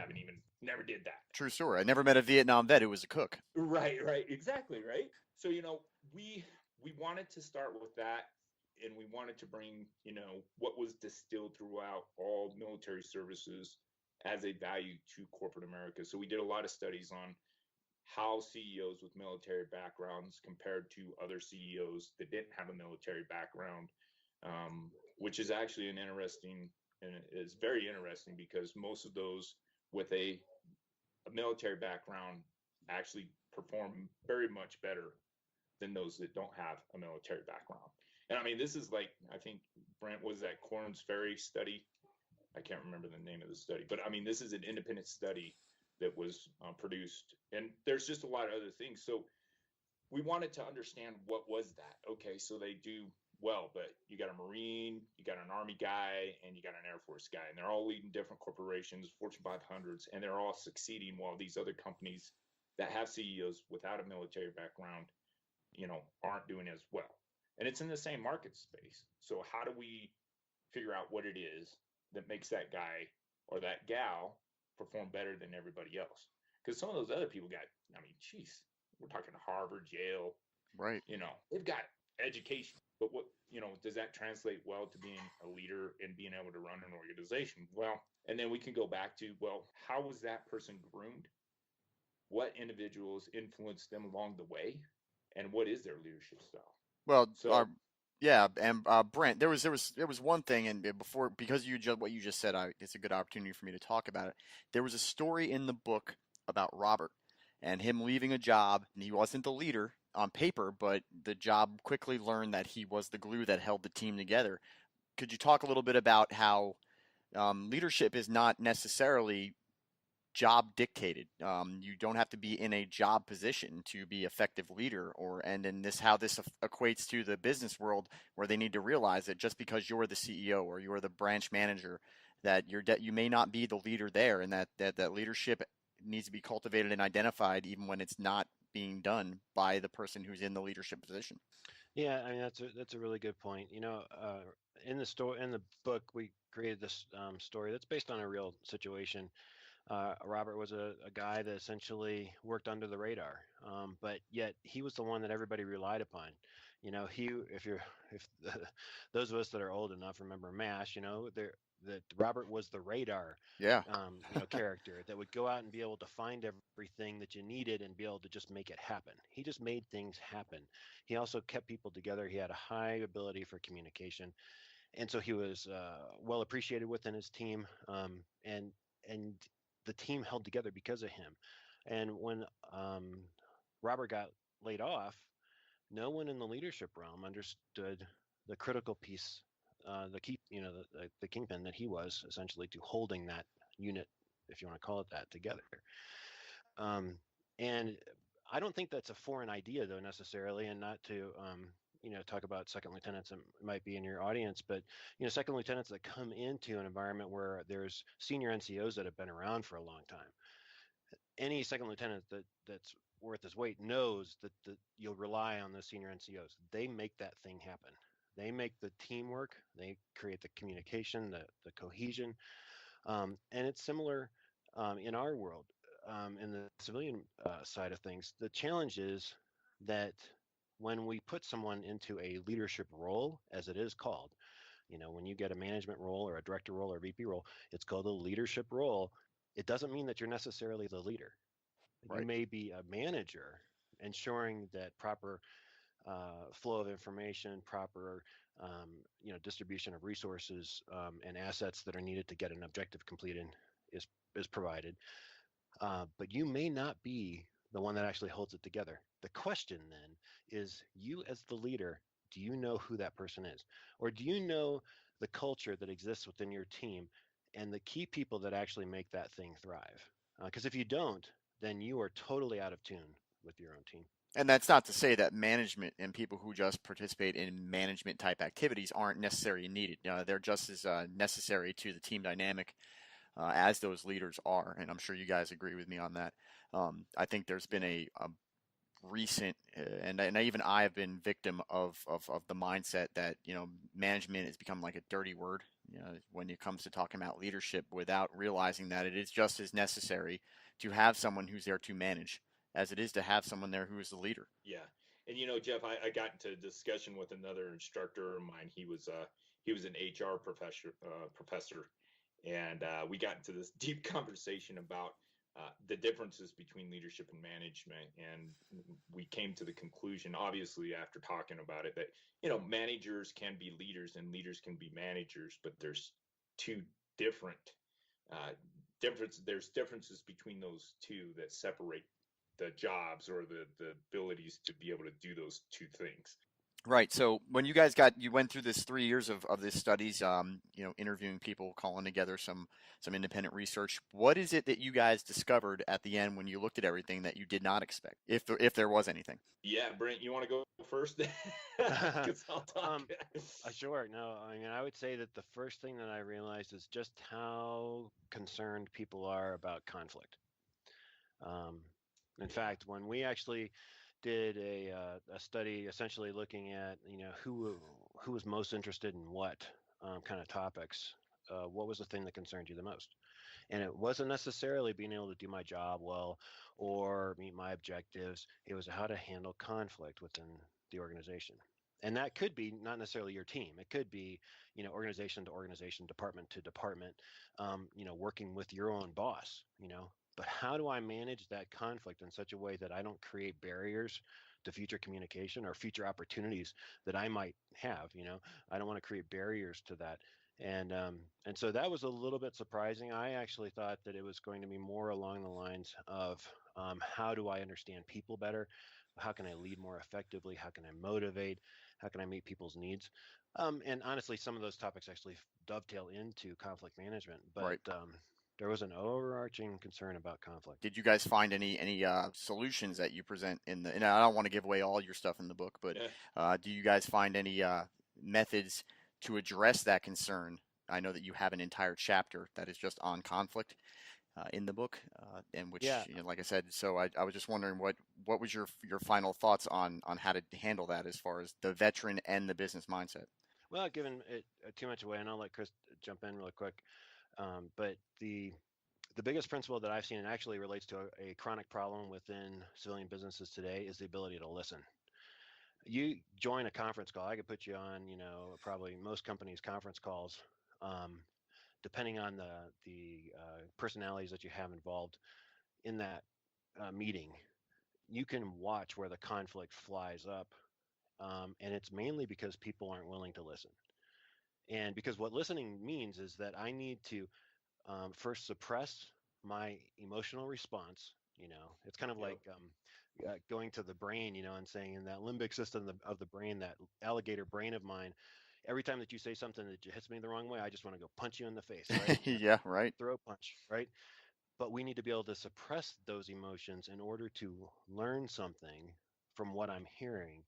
never did that. True story. I never met a Vietnam vet who was a cook. Right, exactly, right. So we wanted to start with that, and we wanted to bring what was distilled throughout all military services as a value to corporate America. So we did a lot of studies on how CEOs with military backgrounds compared to other CEOs that didn't have a military background, which is actually it's very interesting because most of those with a military background actually perform very much better than those that don't have a military background. And I mean, this is like, I think, Brent, was that Korn's Ferry study? I can't remember the name of the study, but I mean, this is an independent study that was produced, and there's just a lot of other things. So we wanted to understand what was that. Okay, so they do well, but you got a Marine, you got an Army guy, and you got an Air Force guy, and they're all leading different corporations, Fortune 500s, and they're all succeeding while these other companies that have CEOs without a military background, aren't doing as well. And it's in the same market space. So how do we figure out what it is that makes that guy or that gal perform better than everybody else? Because some of those other people got, we're talking Harvard, Yale, right? They've got education, but what does that translate well to being a leader and being able to run an organization? Well, and then we can go back to, well, how was that person groomed? What individuals influenced them along the way, and what is their leadership style? Well, yeah, and Brent, there was one thing, and before, because what you just said, it's a good opportunity for me to talk about it. There was a story in the book about Robert and him leaving a job, and he wasn't the leader on paper, but the job quickly learned that he was the glue that held the team together. Could you talk a little bit about how leadership is not necessarily job dictated? You don't have to be in a job position to be effective leader, and in this, how this equates to the business world, where they need to realize that just because you're the CEO or you're the branch manager, that you may not be the leader there, and that leadership needs to be cultivated and identified even when it's not being done by the person who's in the leadership position. Yeah, I mean, that's a really good point. In the book, we created this story that's based on a real situation. Robert was a guy that essentially worked under the radar, but yet he was the one that everybody relied upon. If those of us that are old enough remember MASH, that Robert was the radar, character that would go out and be able to find everything that you needed and be able to just make it happen. He just made things happen. He also kept people together. He had a high ability for communication, and so he was well appreciated within his team, and the team held together because of him. And when Robert got laid off, no one in the leadership realm understood the critical piece, the kingpin that he was essentially to holding that unit, if you want to call it that, together. And I don't think that's a foreign idea, though, necessarily, and not to talk about second lieutenants that might be in your audience, but second lieutenants that come into an environment where there's senior NCOs that have been around for a long time. Any second lieutenant that's worth his weight knows that you'll rely on those senior NCOs. They make that thing happen. They make the teamwork. They create the communication, the cohesion, and it's similar in our world. In the civilian side of things, the challenge is that when we put someone into a leadership role, as it is called, when you get a management role or a director role or VP role, it's called a leadership role. It doesn't mean that you're necessarily the leader. Right. You may be a manager, ensuring that proper flow of information, proper distribution of resources and assets that are needed to get an objective completed is provided. But you may not be the one that actually holds it together. The question then is, you as the leader, do you know who that person is? Or do you know the culture that exists within your team and the key people that actually make that thing thrive? Because if you don't, then you are totally out of tune with your own team. And that's not to say that management and people who just participate in management type activities aren't necessary and needed. They're just as necessary to the team dynamic as those leaders are. And I'm sure you guys agree with me on that. I think there's been a recent, and even I have been victim of the mindset that, management has become like a dirty word, when it comes to talking about leadership, without realizing that it is just as necessary to have someone who's there to manage as it is to have someone there who is the leader. Yeah. And Jeff, I got into a discussion with another instructor of mine. He was an HR professor, and we got into this deep conversation about the differences between leadership and management. And we came to the conclusion, obviously, after talking about it, that, managers can be leaders and leaders can be managers, but there's two different there's differences between those two that separate the jobs or the abilities to be able to do those two things. Right. So when you went through this 3 years of this studies, interviewing people, calling together some independent research, what is it that you guys discovered at the end when you looked at everything that you did not expect, if there was anything? Yeah, Brent, you want to go first? 'Cause I'll talk. Sure. No, I mean, I would say that the first thing that I realized is just how concerned people are about conflict. In fact, when we actually did a study essentially looking at who was most interested in what kind of topics, what was the thing that concerned you the most? And it wasn't necessarily being able to do my job well or meet my objectives. It was how to handle conflict within the organization. And that could be not necessarily your team. It could be, organization to organization, department to department, working with your own boss, But how do I manage that conflict in such a way that I don't create barriers to future communication or future opportunities that I might have? I don't want to create barriers to that. And so that was a little bit surprising. I actually thought that it was going to be more along the lines of how do I understand people better? How can I lead more effectively? How can I motivate? How can I meet people's needs? And honestly, some of those topics actually dovetail into conflict management. But Right. There was an overarching concern about conflict. Did you guys find any solutions that you present and I don't want to give away all your stuff in the book, but do you guys find any methods to address that concern? I know that you have an entire chapter that is just on conflict in the book, and which, like I said, so I was just wondering what was your final thoughts on how to handle that as far as the veteran and the business mindset? Well, giving it too much away, and I'll let Chris jump in really quick. But the biggest principle that I've seen, and actually relates to a chronic problem within civilian businesses today, is the ability to listen. You join a conference call, I could put you on, probably most companies' conference calls, depending on the personalities that you have involved in that meeting. You can watch where the conflict flies up, and it's mainly because people aren't willing to listen. And because what listening means is that I need to first suppress my emotional response. It's kind of like going to the brain, and saying in that limbic system of the brain, that alligator brain of mine, every time that you say something that hits me the wrong way, I just want to go punch you in the face, right? Yeah, right. Throw a punch, right? But we need to be able to suppress those emotions in order to learn something from what I'm hearing,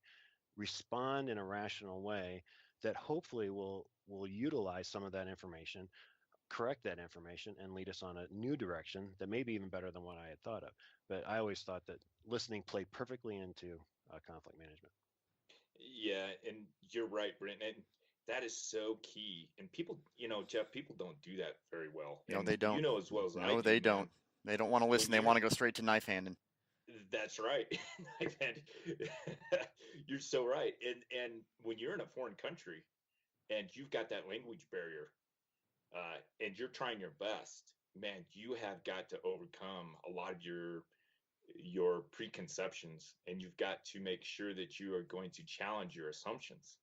respond in a rational way that hopefully will utilize some of that information, correct that information, and lead us on a new direction that may be even better than what I had thought of. But I always thought that listening played perfectly into conflict management. Yeah, and you're right, Brent, and that is so key. And people, Jeff, people don't do that very well. No, And they don't. You know as well as I do. No, they don't. Man. They don't want to listen. They want to go straight to knife handing. That's right. You're so right. And when you're in a foreign country and you've got that language barrier, and you're trying your best, man, you have got to overcome a lot of your preconceptions, and you've got to make sure that you are going to challenge your assumptions.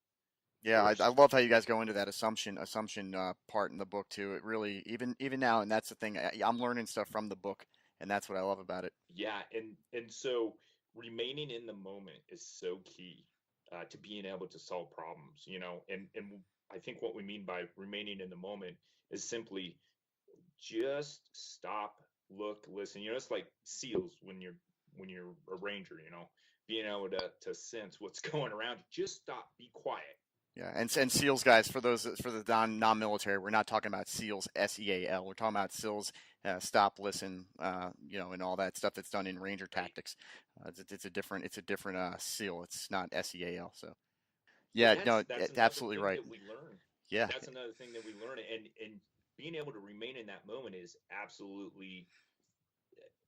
Yeah, I love how you guys go into that assumption part in the book too. It really, even now, and that's the thing. I'm learning stuff from the book and that's what I love about it. Yeah, and so remaining in the moment is so key to being able to solve problems, and I think what we mean by remaining in the moment is simply just stop, look, listen. It's like SEALs when you're a ranger, being able to sense what's going around. Just stop, be quiet. Yeah, and SEALs guys, for the non-military, we're not talking about SEALs SEAL. We're talking about SEALs stop, listen, and all that stuff that's done in Ranger tactics. It's a different SEAL. It's not SEAL. So yeah, no, absolutely right. That we learn. Yeah, that's another thing that we learn, and being able to remain in that moment is absolutely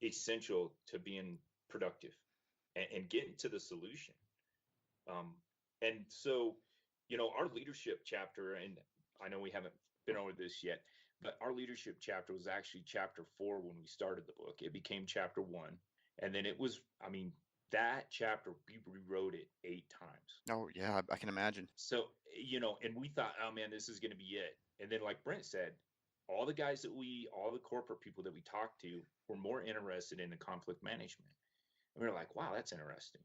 essential to being productive and getting to the solution. And so, our leadership chapter, and I know we haven't been over this yet, but our leadership chapter was actually chapter 4 when we started the book. It became chapter 1. And then it was, that chapter, we rewrote it 8 times. Oh, yeah, I can imagine. So, and we thought, oh man, this is going to be it. And then, like Brent said, all the corporate people that we talked to were more interested in the conflict management. And we were like, wow, that's interesting.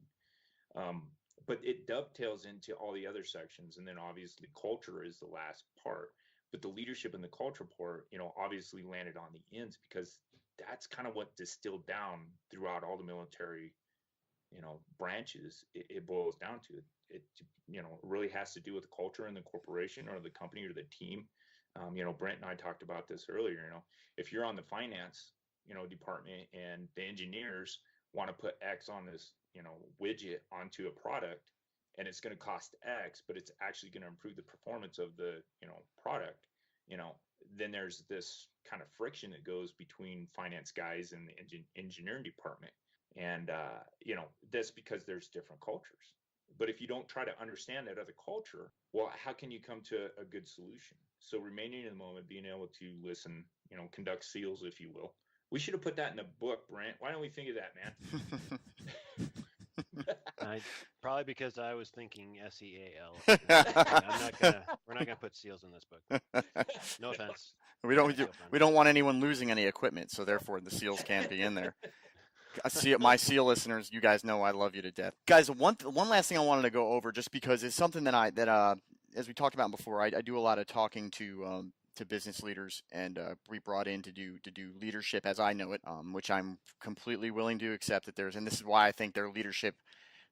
But it dovetails into all the other sections. And then obviously culture is the last part. But the leadership and the culture part, obviously landed on the ends, because that's kind of what distilled down throughout all the military, branches. It boils down to it. It really has to do with the culture in the corporation or the company or the team. Brent and I talked about this earlier. If you're on the finance, department, and the engineers want to put X on this, widget onto a product, and it's going to cost X, but it's actually going to improve the performance of the, product, then there's this kind of friction that goes between finance guys and the engineering department. And, that's because there's different cultures. But if you don't try to understand that other culture, well, how can you come to a good solution? So remaining in the moment, being able to listen, conduct SEALs, if you will. We should have put that in the book, Brent. Why don't we think of that, man? Probably because I was thinking SEAL. We're not gonna put SEALs in this book. No offense. We don't want anyone losing any equipment, so therefore the SEALs can't be in there. My SEAL listeners, you guys know I love you to death. Guys, one last thing I wanted to go over, just because it's something that as we talked about before, I do a lot of talking to business leaders, and we brought in to do leadership as I know it, which I'm completely willing to accept that there's, and this is why I think their leadership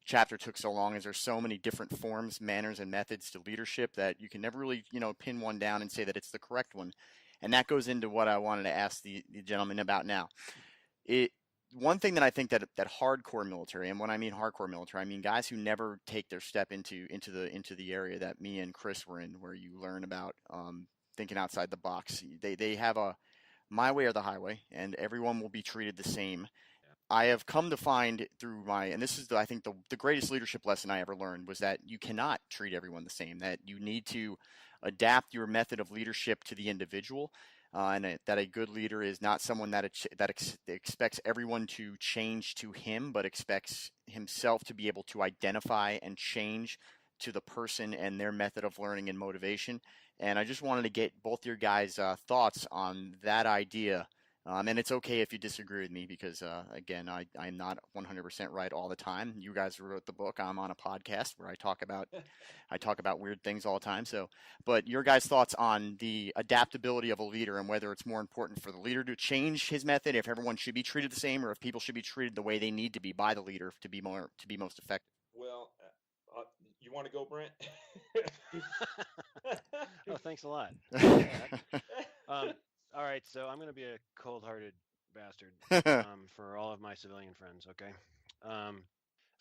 chapter took so long, is there's so many different forms, manners, and methods to leadership that you can never really, pin one down and say that it's the correct one. And that goes into what I wanted to ask the gentleman about now. One thing that I think that hardcore military, and when I mean hardcore military, I mean guys who never take their step into the area that me and Chris were in, where you learn about thinking outside the box. They have a my way or the highway, and everyone will be treated the same. I have come to find through and this is I think the greatest leadership lesson I ever learned, was that you cannot treat everyone the same, that you need to adapt your method of leadership to the individual, and that a good leader is not someone that expects everyone to change to him, but expects himself to be able to identify and change to the person and their method of learning and motivation. And I just wanted to get both your guys' thoughts on that idea. And it's okay if you disagree with me, because, again, I'm not 100% right all the time. You guys wrote the book. I'm on a podcast where I talk about weird things all the time. So, but your guys' thoughts on the adaptability of a leader, and whether it's more important for the leader to change his method, if everyone should be treated the same, or if people should be treated the way they need to be by the leader to be most effective. Well, you want to go, Brent? Oh, thanks a lot. All right, so I'm going to be a cold-hearted bastard for all of my civilian friends, okay?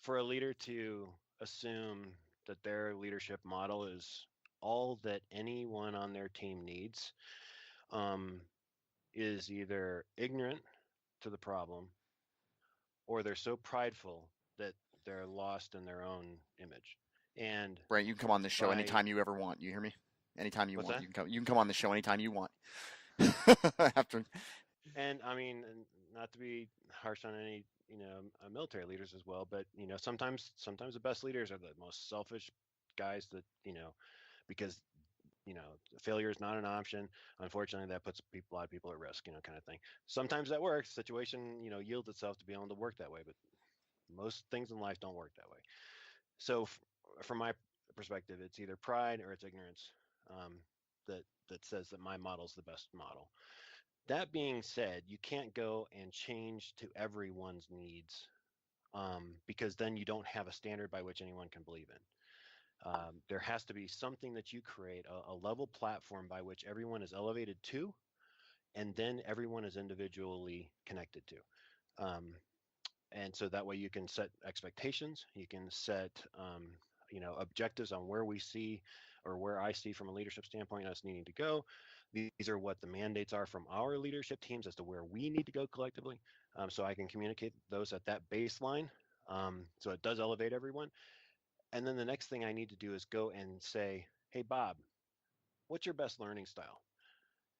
For a leader to assume that their leadership model is all that anyone on their team needs is either ignorant to the problem, or they're so prideful that they're lost in their own image. And Brent, you can come on the show anytime you ever want. You hear me? Anytime you want, that? You can come on the show anytime you want. After. And I mean, not to be harsh on any military leaders as well, but sometimes the best leaders are the most selfish guys that because failure is not an option. Unfortunately, that puts a lot of people at risk, kind of thing. Sometimes that works. Situation, yields itself to be able to work that way, but most things in life don't work that way. So from my perspective, it's either pride or it's ignorance that says that my model is the best model. That being said, you can't go and change to everyone's needs because then you don't have a standard by which anyone can believe in. There has to be something that you create, a level platform by which everyone is elevated to, and then everyone is individually connected to. And so that way you can set expectations, you can set objectives on where we see or where I see from a leadership standpoint us needing to go. These are what the mandates are from our leadership teams as to where we need to go collectively. So I can communicate those at that baseline. So it does elevate everyone. And then the next thing I need to do is go and say, hey, Bob, what's your best learning style?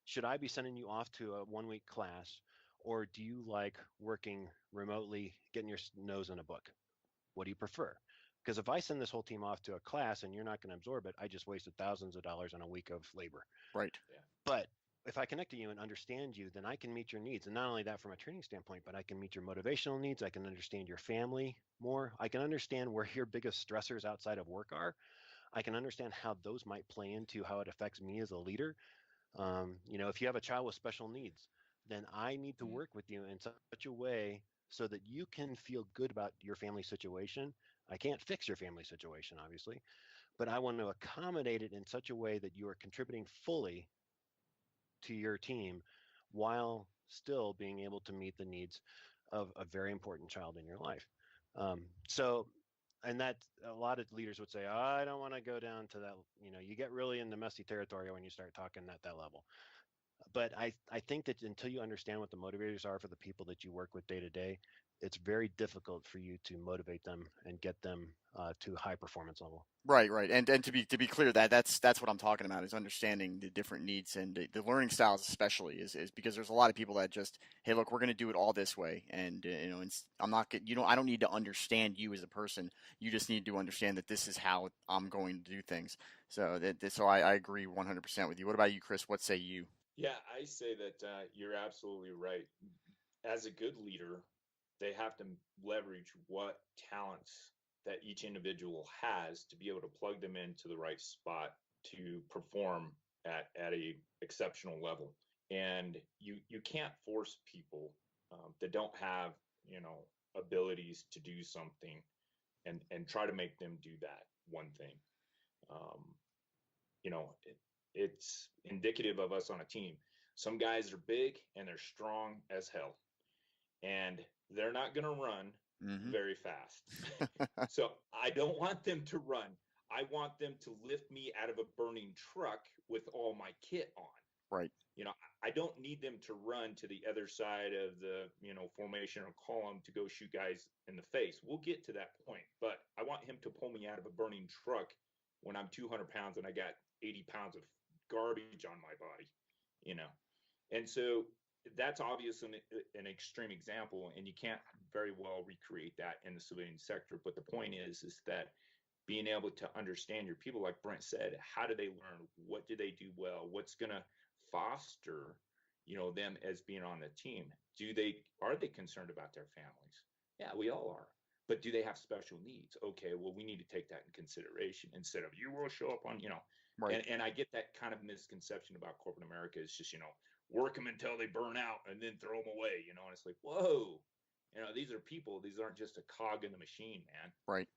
Should I be sending you off to a 1-week class, or do you like working remotely, getting your nose in a book? What do you prefer? Because if I send this whole team off to a class and you're not going to absorb it, I just wasted thousands of dollars on a week of labor. Right. Yeah. But if I connect to you and understand you, then I can meet your needs. And not only that from a training standpoint, but I can meet your motivational needs. I can understand your family more. I can understand where your biggest stressors outside of work are. I can understand how those might play into how it affects me as a leader. If you have a child with special needs, then I need to work with you in such a way so that you can feel good about your family situation. I can't fix your family situation, obviously, but I want to accommodate it in such a way that you are contributing fully to your team while still being able to meet the needs of a very important child in your life. And that a lot of leaders would say, oh, I don't want to go down to that. You get really into messy territory when you start talking at that level. But I think that until you understand what the motivators are for the people that you work with day to day, it's very difficult for you to motivate them and get them to high performance level. Right, right, and to be clear, that's what I'm talking about is understanding the different needs and the learning styles, especially is because there's a lot of people that just, hey, look, we're going to do it all this way, and I'm not I don't need to understand you as a person. You just need to understand that this is how I'm going to do things. So I agree 100% with you. What about you, Chris? What say you? Yeah, I say that you're absolutely right. As a good leader, they have to leverage what talents that each individual has to be able to plug them into the right spot to perform at a exceptional level. And you can't force people that don't have abilities to do something and try to make them do that one thing. It's indicative of us on a team. Some guys are big and they're strong as hell, and they're not going to run very fast. So I don't want them to run. I want them to lift me out of a burning truck with all my kit on. Right. I don't need them to run to the other side of the, formation or column to go shoot guys in the face. We'll get to that point, but I want him to pull me out of a burning truck when I'm 200 pounds and I got 80 pounds of garbage on my body, And so that's obviously an extreme example, and you can't very well recreate that in the civilian sector. But the point is that being able to understand your people, like Brent said, how do they learn? What do they do well? What's going to foster, them as being on the team? Are they concerned about their families? Yeah, we all are. But do they have special needs? Okay, well, we need to take that in consideration instead of you will show up on, Right. And I get that kind of misconception about corporate America. It's just, work them until they burn out and then throw them away, and it's like, whoa, these are people. These aren't just a cog in the machine, man. Right.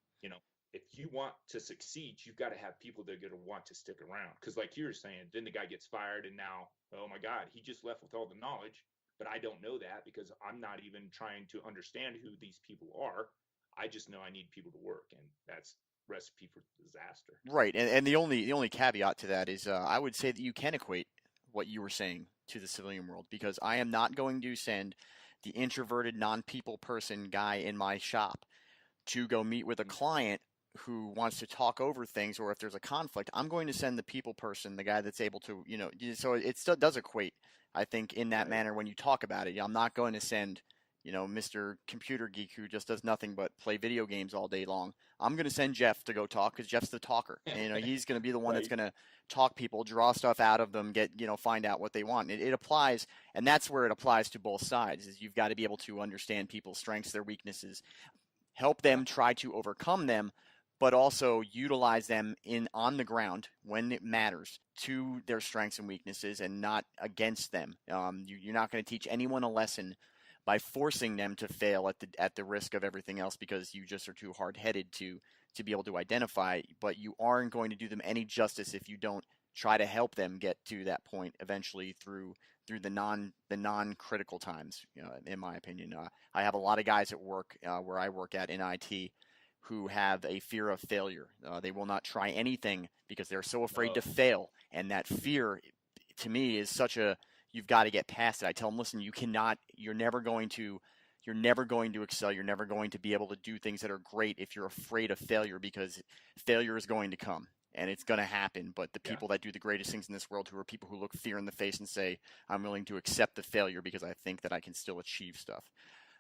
If you want to succeed, you've got to have people that are going to want to stick around. Because like you were saying, then the guy gets fired and now, oh my God, he just left with all the knowledge, but I don't know that because I'm not even trying to understand who these people are. I just know I need people to work, and that's recipe for disaster. Right, and the only caveat to that is I would say that you can equate what you were saying to the civilian world, because I am not going to send the introverted non-people person guy in my shop to go meet with a client who wants to talk over things, or if there's a conflict, I'm going to send the people person, the guy that's able to, so it still does equate, I think, in that manner when you talk about it. I'm not going to send, Mr. Computer Geek who just does nothing but play video games all day long. I'm going to send Jeff to go talk because Jeff's the talker. And, he's going to be the one that's going to talk people, draw stuff out of them, find out what they want. It applies, and that's where it applies to both sides, is you've got to be able to understand people's strengths, their weaknesses, help them try to overcome them, but also utilize them on the ground when it matters to their strengths and weaknesses and not against them. You're not going to teach anyone a lesson by forcing them to fail at the risk of everything else because you just are too hard-headed to be able to identify, but you aren't going to do them any justice if you don't try to help them get to that point eventually through the non-critical times, in my opinion. I have a lot of guys at work where I work at in IT who have a fear of failure. They will not try anything because they're so afraid to fail, and that fear to me is such a, you've got to get past it. I tell them, listen, you're never going to excel. You're never going to be able to do things that are great if you're afraid of failure, because failure is going to come and it's going to happen. But the people that do the greatest things in this world, who are people who look fear in the face and say, I'm willing to accept the failure because I think that I can still achieve stuff.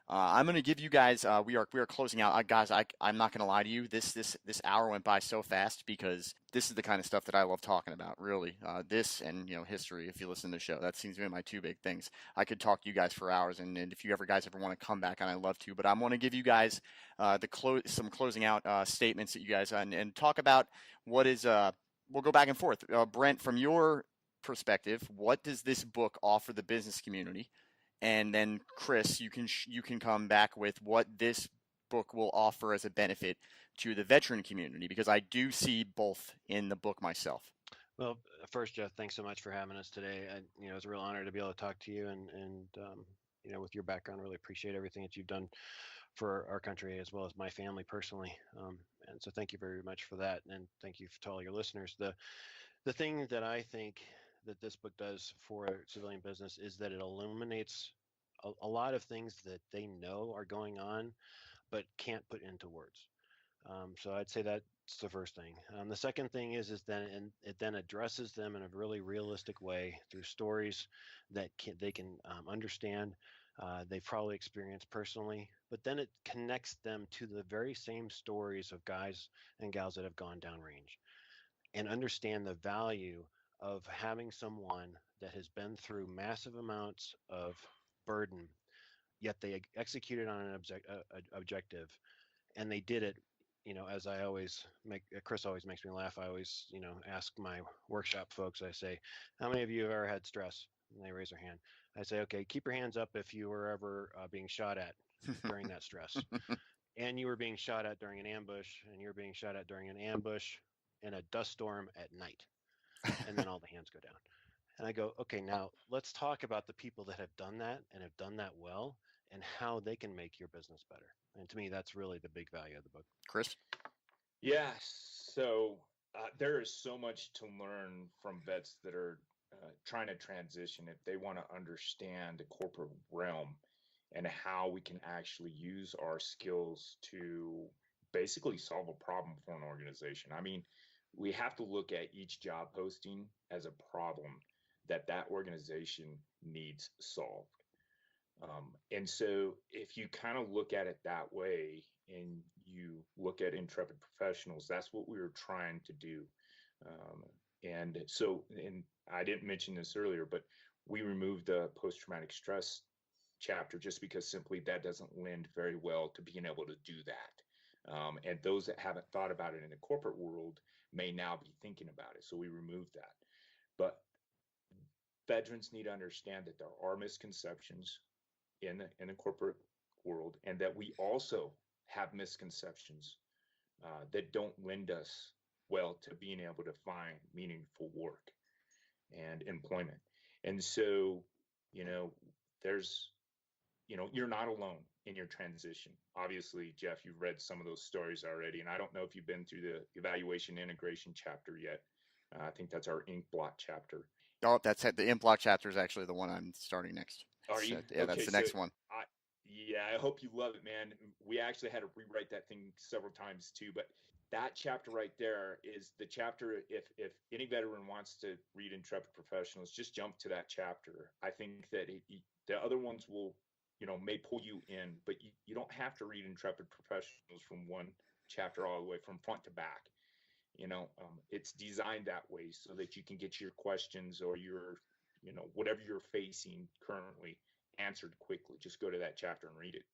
I'm going to give you guys, we are closing out. Guys, I'm not going to lie to you. This hour went by so fast because this is the kind of stuff that I love talking about, really. This and, history, if you listen to the show. That seems to be my two big things. I could talk to you guys for hours, and if you guys ever want to come back, and I'd love to. But I'm going to give you guys some closing out statements that you guys, and talk about what is, we'll go back and forth. Brent, from your perspective, what does this book offer the business community? And then Chris, you can come back with what this book will offer as a benefit to the veteran community, because I do see both in the book myself. Well, first, Jeff, thanks so much for having us today. It's a real honor to be able to talk to you, and with your background, really appreciate everything that you've done for our country as well as my family personally. And so thank you very much for that, and thank you to all your listeners. The thing that I think that this book does for civilian business is that it illuminates a lot of things that they know are going on, but can't put into words. So I'd say that's the first thing. The second thing is then it then addresses them in a really realistic way through stories that they can understand. They've probably experienced personally, but then it connects them to the very same stories of guys and gals that have gone downrange and understand the value of having someone that has been through massive amounts of burden, yet they executed on an objective, and they did it. As I always Chris always makes me laugh. I always, ask my workshop folks, I say, how many of you have ever had stress? And they raise their hand. I say, okay, keep your hands up if you were ever being shot at during that stress. And you were being shot at during an ambush, and you're being shot at during an ambush in a dust storm at night. And then all the hands go down. And I go, okay, now let's talk about the people that have done that and have done that well, and how they can make your business better. And to me, that's really the big value of the book. Chris? Yeah, so there is so much to learn from vets that are trying to transition if they want to understand the corporate realm and how we can actually use our skills to basically solve a problem for an organization. I mean, we have to look at each job posting as a problem that organization needs solved. And so if you kind of look at it that way and you look at Intrepid Professionals, that's what we were trying to do. And I didn't mention this earlier, but we removed the post-traumatic stress chapter just because simply that doesn't lend very well to being able to do that. And those that haven't thought about it in the corporate world may now be thinking about it. So we removed that. But veterans need to understand that there are misconceptions in the corporate world, and that we also have misconceptions that don't lend us well to being able to find meaningful work and employment. And so, you're not alone in your transition. Obviously, Jeff, you've read some of those stories already, and I don't know if you've been through the evaluation integration chapter yet. I think that's our ink block chapter. Oh, that's it. The ink block chapter is actually the one I'm starting next. Are you? Yeah, okay, that's the next one. I hope you love it, man. We actually had to rewrite that thing several times too, but that chapter right there is the chapter. If any veteran wants to read Intrepid Professionals, just jump to that chapter. I think that the other ones will, may pull you in, but you don't have to read Intrepid Professionals from one chapter all the way from front to back. It's designed that way so that you can get your questions or your, whatever you're facing currently answered quickly. Just go to that chapter and read it.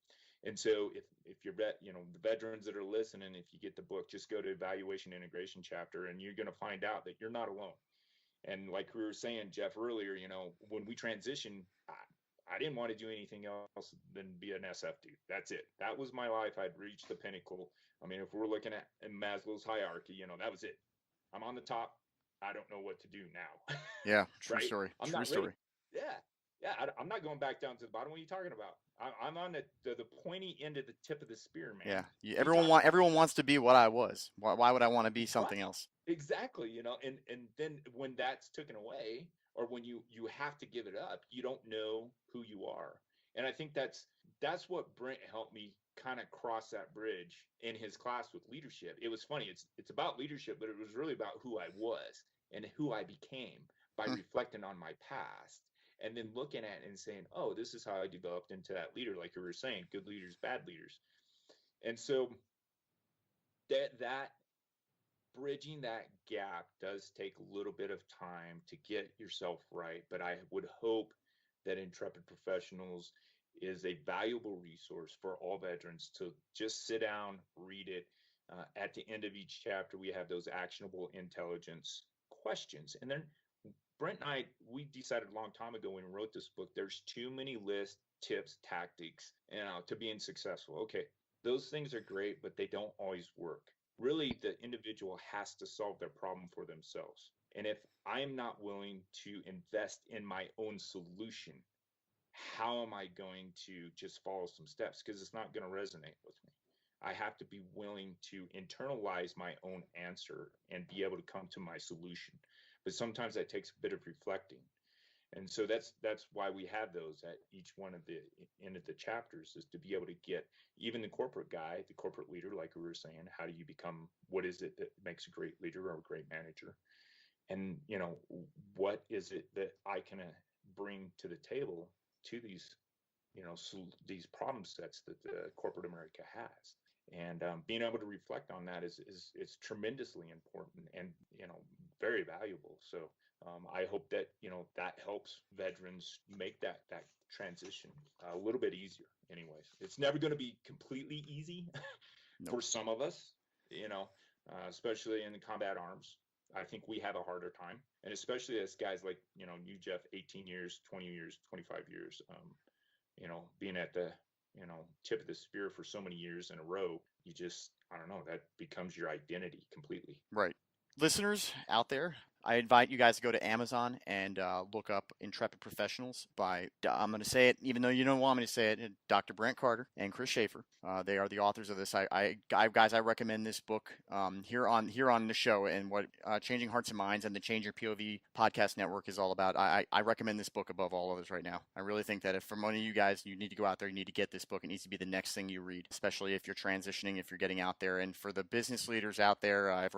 And so if you're the veterans that are listening, if you get the book, just go to evaluation integration chapter, and you're going to find out that you're not alone. And like we were saying, Jeff, earlier, when we transitioned, I didn't want to do anything else than be an SF dude. That's it. That was my life. I'd reached the pinnacle. I mean, if we're looking at Maslow's hierarchy, that was it. I'm on the top. I don't know what to do now. Yeah, true right? story. I'm True not story. ready. Yeah. I'm not going back down to the bottom. What are you talking about? I'm on the pointy end of the tip of the spear, man. Yeah. Everyone wants to be what I was. Why would I want to be something else? Exactly. And then when that's taken away, or when you have to give it up, you don't know who you are. And I think that's what Brent helped me kind of cross that bridge in his class with leadership. It was funny. It's about leadership, but it was really about who I was and who I became by reflecting on my past, and then looking at it and saying, oh, this is how I developed into that leader. Like you were saying, good leaders, bad leaders. And so that bridging that gap does take a little bit of time to get yourself right. But I would hope that Intrepid Professionals is a valuable resource for all veterans to just sit down, read it. At the end of each chapter, we have those actionable intelligence questions. And then Brent and I, we decided a long time ago when we wrote this book, there's too many lists, tips, tactics, to being successful. Okay, those things are great, but they don't always work. Really, the individual has to solve their problem for themselves. And if I'm not willing to invest in my own solution, how am I going to just follow some steps? Because it's not going to resonate with me. I have to be willing to internalize my own answer and be able to come to my solution. But sometimes that takes a bit of reflecting. And so that's why we have those at each one of the end of the chapters, is to be able to get even the corporate guy, the corporate leader, like we were saying, how do you become, what is it that makes a great leader or a great manager? And, what is it that I can bring to the table to these, these problem sets that the corporate America has? And being able to reflect on that is tremendously important and, very valuable. So I hope that, that helps veterans make that transition a little bit easier. Anyways, it's never going to be completely easy for some of us, especially in the combat arms. I think we have a harder time. And especially as guys like, you, Jeff, 18 years, 20 years, 25 years, being at the, tip of the spear for so many years in a row, you just, I don't know, that becomes your identity completely. Right. Listeners out there, I invite you guys to go to Amazon and look up Intrepid Professionals by, I'm going to say it, even though you don't want me to say it, Dr. Brent Carter and Chris Schafer. They are the authors of this. Guys, I recommend this book here on the show, and what Changing Hearts and Minds and the Change Your POV podcast network is all about. I recommend this book above all others right now. I really think that if for one of you guys, you need to go out there, you need to get this book. It needs to be the next thing you read, especially if you're transitioning, if you're getting out there. And for the business leaders out there,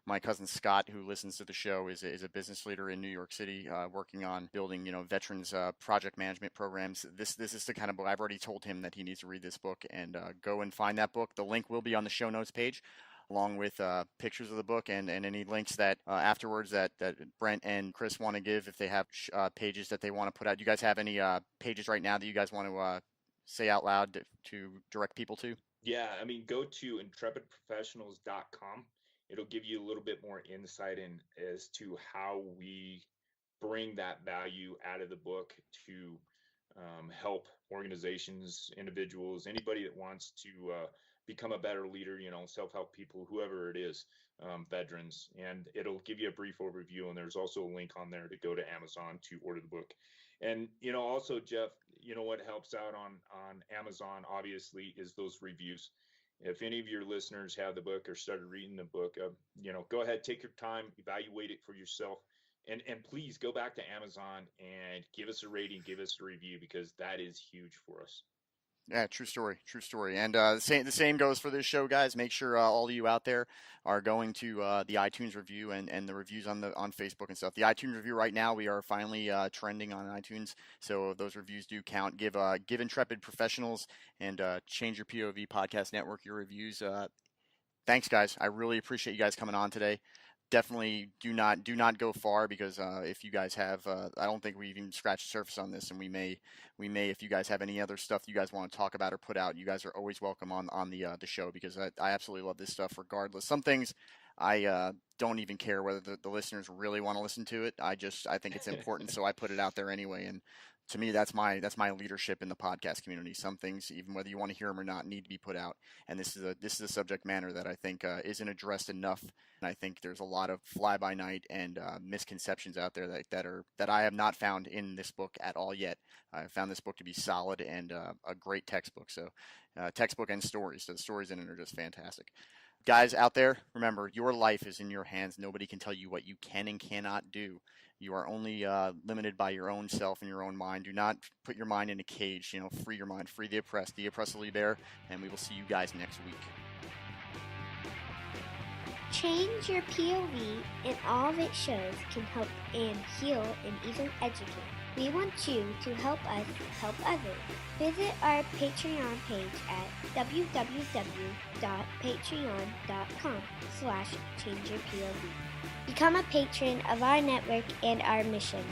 my cousin Scott, who listens to the show, is a business leader in New York City, working on building, veterans project management programs. This is the kind of book. I've already told him that he needs to read this book, and go and find that book. The link will be on the show notes page, along with pictures of the book and any links that afterwards that Brent and Chris want to give, if they have pages that they want to put out. Do you guys have any pages right now that you guys want to say out loud to direct people to? Yeah, I mean, go to intrepidprofessionals.com. It'll give you a little bit more insight in as to how we bring that value out of the book to help organizations, individuals, anybody that wants to become a better leader, self-help people, whoever it is, veterans. And it'll give you a brief overview. And there's also a link on there to go to Amazon to order the book. And, also, Jeff, what helps out on Amazon, obviously, is those reviews. If any of your listeners have the book or started reading the book, go ahead, take your time, evaluate it for yourself, and please go back to Amazon and give us a rating, give us a review, because that is huge for us. Yeah, true story, and the same goes for this show, guys. Make sure all of you out there are going to the iTunes review and the reviews on Facebook and stuff. The iTunes review right now, we are finally trending on iTunes, so those reviews do count. Give Intrepid Professionals and Change Your POV Podcast Network your reviews. Thanks, guys. I really appreciate you guys coming on today. Definitely do not go far, because if you guys have, I don't think we've even scratched the surface on this, and we may, if you guys have any other stuff you guys want to talk about or put out, you guys are always welcome on the show, because I absolutely love this stuff regardless. Some things I don't even care whether the listeners really want to listen to it. I think it's important, so I put it out there anyway. And to me, that's my leadership in the podcast community. Some things, even whether you want to hear them or not, need to be put out. And this is a subject matter that I think isn't addressed enough. And I think there's a lot of fly-by-night and misconceptions out there that I have not found in this book at all yet. I found this book to be solid and a great textbook. So textbook and stories. So the stories in it are just fantastic. Guys out there, remember, your life is in your hands. Nobody can tell you what you can and cannot do. You are only limited by your own self and your own mind. Do not put your mind in a cage. Free your mind, free the oppressed. The oppressed will be there, and we will see you guys next week. Change Your POV and all of its shows can help and heal and even educate. We want you to help us help others. Visit our Patreon page at www.patreon.com/changeyourpov. Become a patron of our network and our mission.